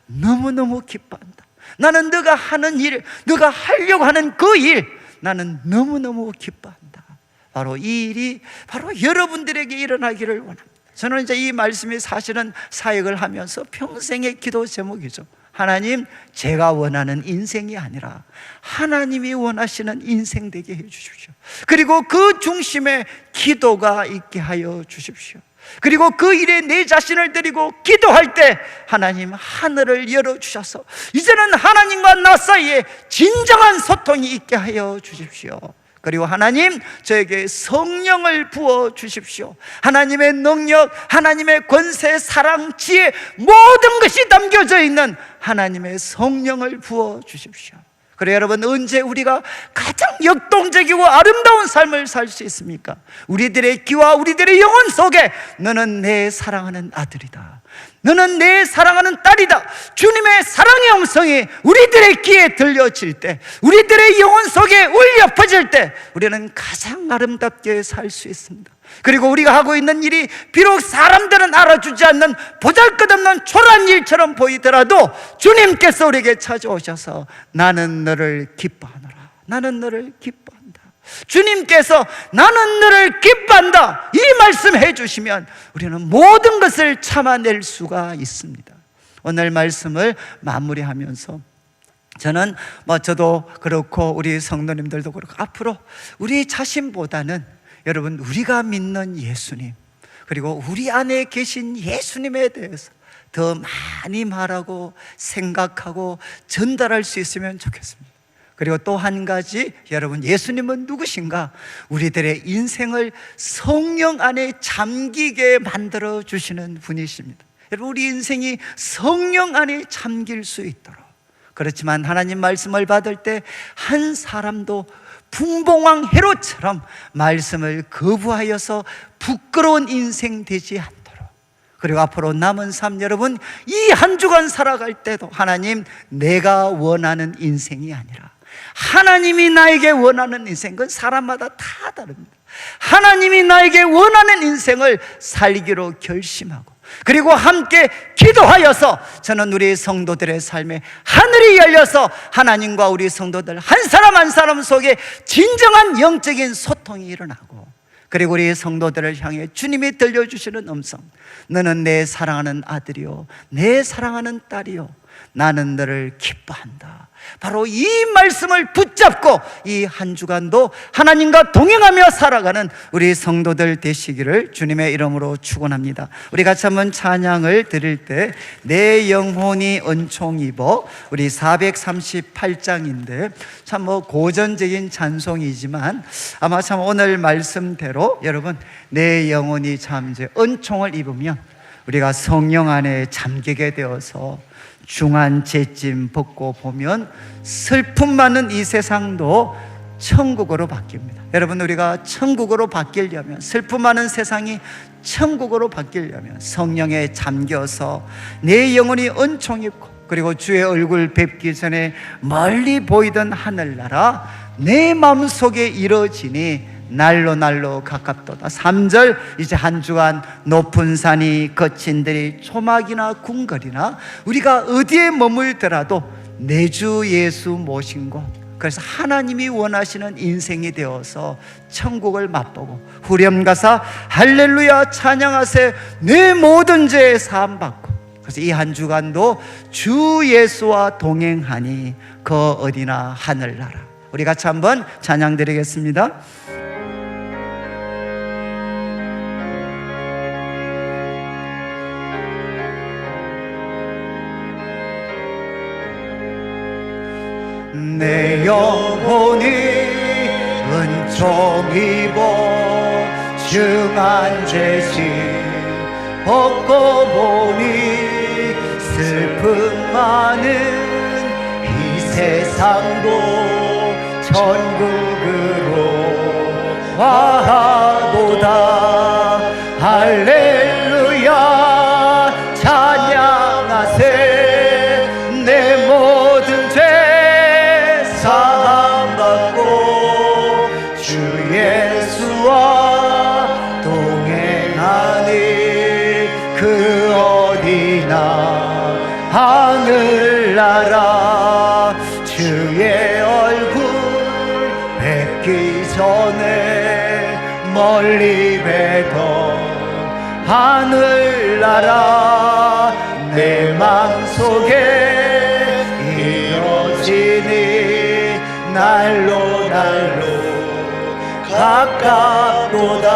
너무너무 기뻐한다. 나는 네가 하는 일, 네가 하려고 하는 그 일, 나는 너무너무 기뻐한다. 바로 이 일이 바로 여러분들에게 일어나기를 원합니다. 저는 이제 이 말씀이 사실은 사역을 하면서 평생의 기도 제목이죠. 하나님, 제가 원하는 인생이 아니라 하나님이 원하시는 인생 되게 해 주십시오. 그리고 그 중심에 기도가 있게 하여 주십시오. 그리고 그 일에 내 자신을 드리고 기도할 때 하나님 하늘을 열어주셔서 이제는 하나님과 나 사이에 진정한 소통이 있게 하여 주십시오. 그리고 하나님, 저에게 성령을 부어 주십시오. 하나님의 능력, 하나님의 권세, 사랑, 지혜, 모든 것이 담겨져 있는 하나님의 성령을 부어 주십시오. 그래 여러분, 언제 우리가 가장 역동적이고 아름다운 삶을 살 수 있습니까? 우리들의 귀와 우리들의 영혼 속에 너는 내 사랑하는 아들이다, 너는 내 사랑하는 딸이다, 주님의 사랑의 음성이 우리들의 귀에 들려질 때, 우리들의 영혼 속에 울려 퍼질 때 우리는 가장 아름답게 살 수 있습니다. 그리고 우리가 하고 있는 일이 비록 사람들은 알아주지 않는 보잘것없는 초라한 일처럼 보이더라도 주님께서 우리에게 찾아오셔서 나는 너를 기뻐하노라, 나는 너를 기뻐한다, 주님께서 나는 너를 기뻐한다, 이 말씀해 주시면 우리는 모든 것을 참아낼 수가 있습니다. 오늘 말씀을 마무리하면서 저는 저도 그렇고 우리 성도님들도 그렇고 앞으로 우리 자신보다는 여러분, 우리가 믿는 예수님, 그리고 우리 안에 계신 예수님에 대해서 더 많이 말하고 생각하고 전달할 수 있으면 좋겠습니다. 그리고 또 한 가지, 여러분, 예수님은 누구신가? 우리들의 인생을 성령 안에 잠기게 만들어 주시는 분이십니다. 여러분, 우리 인생이 성령 안에 잠길 수 있도록. 그렇지만 하나님 말씀을 받을 때 한 사람도 분봉왕 헤롯처럼 말씀을 거부하여서 부끄러운 인생 되지 않도록, 그리고 앞으로 남은 삶 여러분, 이 한 주간 살아갈 때도 하나님, 내가 원하는 인생이 아니라 하나님이 나에게 원하는 인생, 그건 사람마다 다 다릅니다. 하나님이 나에게 원하는 인생을 살기로 결심하고, 그리고 함께 기도하여서 저는 우리 성도들의 삶에 하늘이 열려서 하나님과 우리 성도들 한 사람 한 사람 속에 진정한 영적인 소통이 일어나고, 그리고 우리 성도들을 향해 주님이 들려주시는 음성, 너는 내 사랑하는 아들이요, 내 사랑하는 딸이요, 나는 너를 기뻐한다. 바로 이 말씀을 붙잡고 이 한 주간도 하나님과 동행하며 살아가는 우리 성도들 되시기를 주님의 이름으로 축원합니다. 우리 같이 한번 찬양을 드릴 때 내 영혼이 은총 입어, 우리 438장인데 참 고전적인 찬송이지만 아마 참 오늘 말씀대로 여러분, 내 영혼이 참 이제 은총을 입으면 우리가 성령 안에 잠기게 되어서 중한 죄짐 벗고 보면 슬픔 많은 이 세상도 천국으로 바뀝니다. 여러분, 우리가 천국으로 바뀌려면, 슬픔 많은 세상이 천국으로 바뀌려면 성령에 잠겨서 내 영혼이 은총 입고, 그리고 주의 얼굴 뵙기 전에 멀리 보이던 하늘나라 내 마음속에 이루어지니 날로 날로 가깝도다. 3절, 이제 한 주간 높은 산이 거친 들이 초막이나 궁궐이나 우리가 어디에 머물더라도 내 주 예수 모신 곳, 그래서 하나님이 원하시는 인생이 되어서 천국을 맛보고 후렴가사 할렐루야 찬양하세, 내 모든 죄 사함 받고, 그래서 이 한 주간도 주 예수와 동행하니 그 어디나 하늘나라. 우리 같이 한번 찬양 드리겠습니다. 내 영혼이 은총 입어 중한 죄짐 벗고 보니 슬픔 많은 이 세상도 천국으로 와도다. 할렐루야 찬양하세, 내 모든 죄 사함받고 주 예수와 동행하니 그 어디나 하늘나라. 주의 얼굴 뵙기 전에 멀리 뵈던 하늘나라 내 맘속에 이루어지니 날로 날로 가깝도다.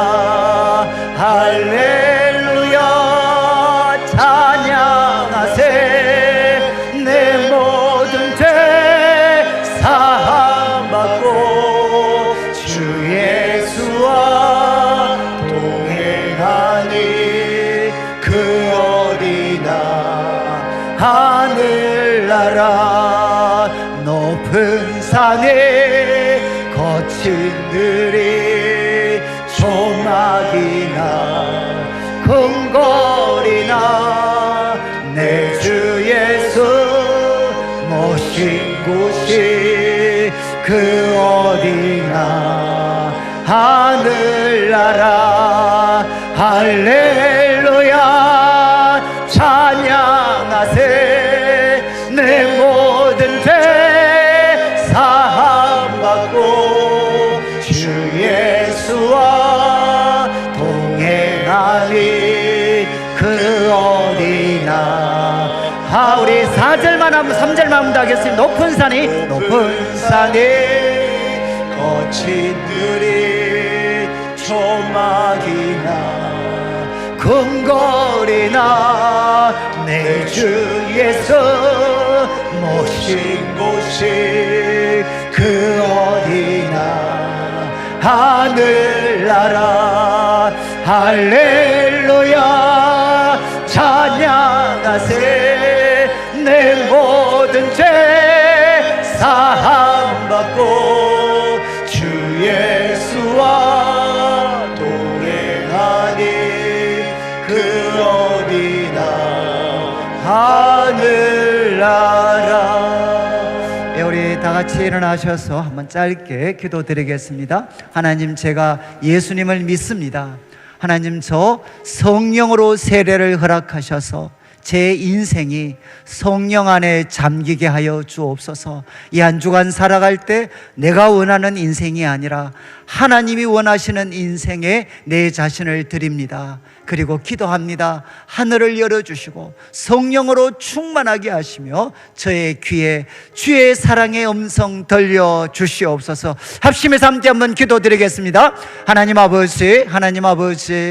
할렐루야 찬양하세, 내 모든 죄 사함받고 주 예수와 동행하니 그 어디나 하늘나라. 높은 산에 거친들이 조막이나 궁궐이나 내 주 예수 모신 곳이 그 어디나 하늘나라 할렐루야 찬양하세 내 모든 죄 사함받고 주 예수와 동행하니 그 어디나 우리 4절만 하면 3절만 하면 하겠습니다. 높은 산이 거친들이 조막이나 궁궐이나 내 주 예수 모신 곳이 그 어디나 하늘나라 할렐루야 찬양하세 내 모든 죄 사함받고 주 예수와 동행하니 그 어디나 하늘나라. 우리 다 같이 일어나셔서 한번 짧게 기도드리겠습니다. 하나님, 제가 예수님을 믿습니다. 하나님, 저 성령으로 세례를 허락하셔서 제 인생이 성령 안에 잠기게 하여 주옵소서. 이 한 주간 살아갈 때 내가 원하는 인생이 아니라 하나님이 원하시는 인생에 내 자신을 드립니다. 그리고 기도합니다. 하늘을 열어주시고 성령으로 충만하게 하시며 저의 귀에 주의 사랑의 음성 들려주시옵소서. 합심해서 함께 한번 기도드리겠습니다. 하나님 아버지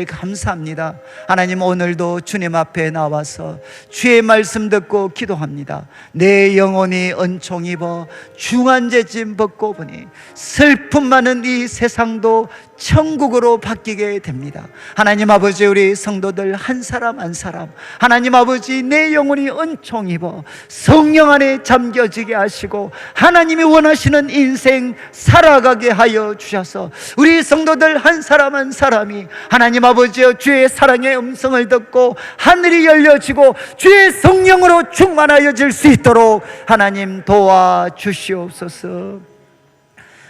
감사합니다. 하나님, 오늘도 주님 앞에 나와서 주의 말씀 듣고 기도합니다. 내 영혼이 은총 입어 중환제짐 벗고 보니 슬픔 많은 이 세상도 천국으로 바뀌게 됩니다. 하나님 아버지, 우리 성도들 한 사람 한 사람, 하나님 아버지, 내 영혼이 은총 입어 성령 안에 잠겨지게 하시고 하나님이 원하시는 인생 살아가게 하여 주셔서 우리 성도들 한 사람 한 사람이 하나님 아버지여 주의 사랑의 음성을 듣고 하늘이 열려지고 주의 성령으로 충만하여질 수 있도록 하나님 도와주시옵소서.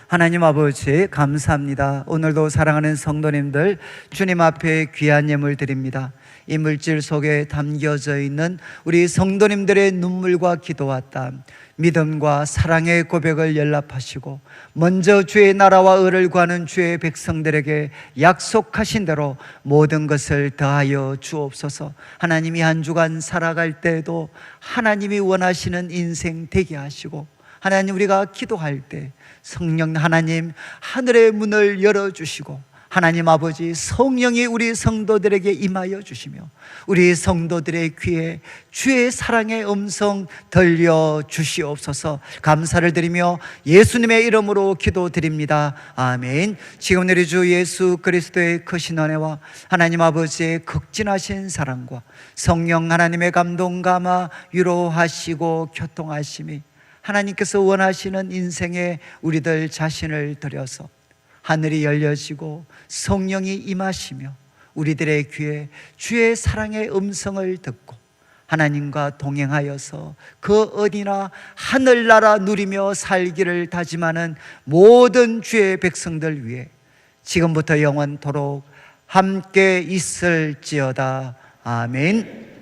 하나님 아버지 감사합니다. 오늘도 사랑하는 성도님들 주님 앞에 귀한 예물 드립니다. 이 물질 속에 담겨져 있는 우리 성도님들의 눈물과 기도와 땀, 믿음과 사랑의 고백을 연락하시고 먼저 주의 나라와 의를 구하는 주의 백성들에게 약속하신 대로 모든 것을 더하여 주옵소서. 하나님이 한 주간 살아갈 때에도 하나님이 원하시는 인생 되게 하시고, 하나님, 우리가 기도할 때 성령 하나님 하늘의 문을 열어주시고 하나님 아버지 성령이 우리 성도들에게 임하여 주시며 우리 성도들의 귀에 주의 사랑의 음성 들려주시옵소서. 감사를 드리며 예수님의 이름으로 기도드립니다. 아멘. 지금 우리 주 예수 그리스도의 크신 은혜와 하나님 아버지의 극진하신 사랑과 성령 하나님의 감동 감화 위로하시고 교통하심이 하나님께서 원하시는 인생에 우리들 자신을 들여서 하늘이 열려지고 성령이 임하시며 우리들의 귀에 주의 사랑의 음성을 듣고 하나님과 동행하여서 그 어디나 하늘나라 누리며 살기를 다짐하는 모든 주의 백성들 위해 지금부터 영원토록 함께 있을지어다. 아멘.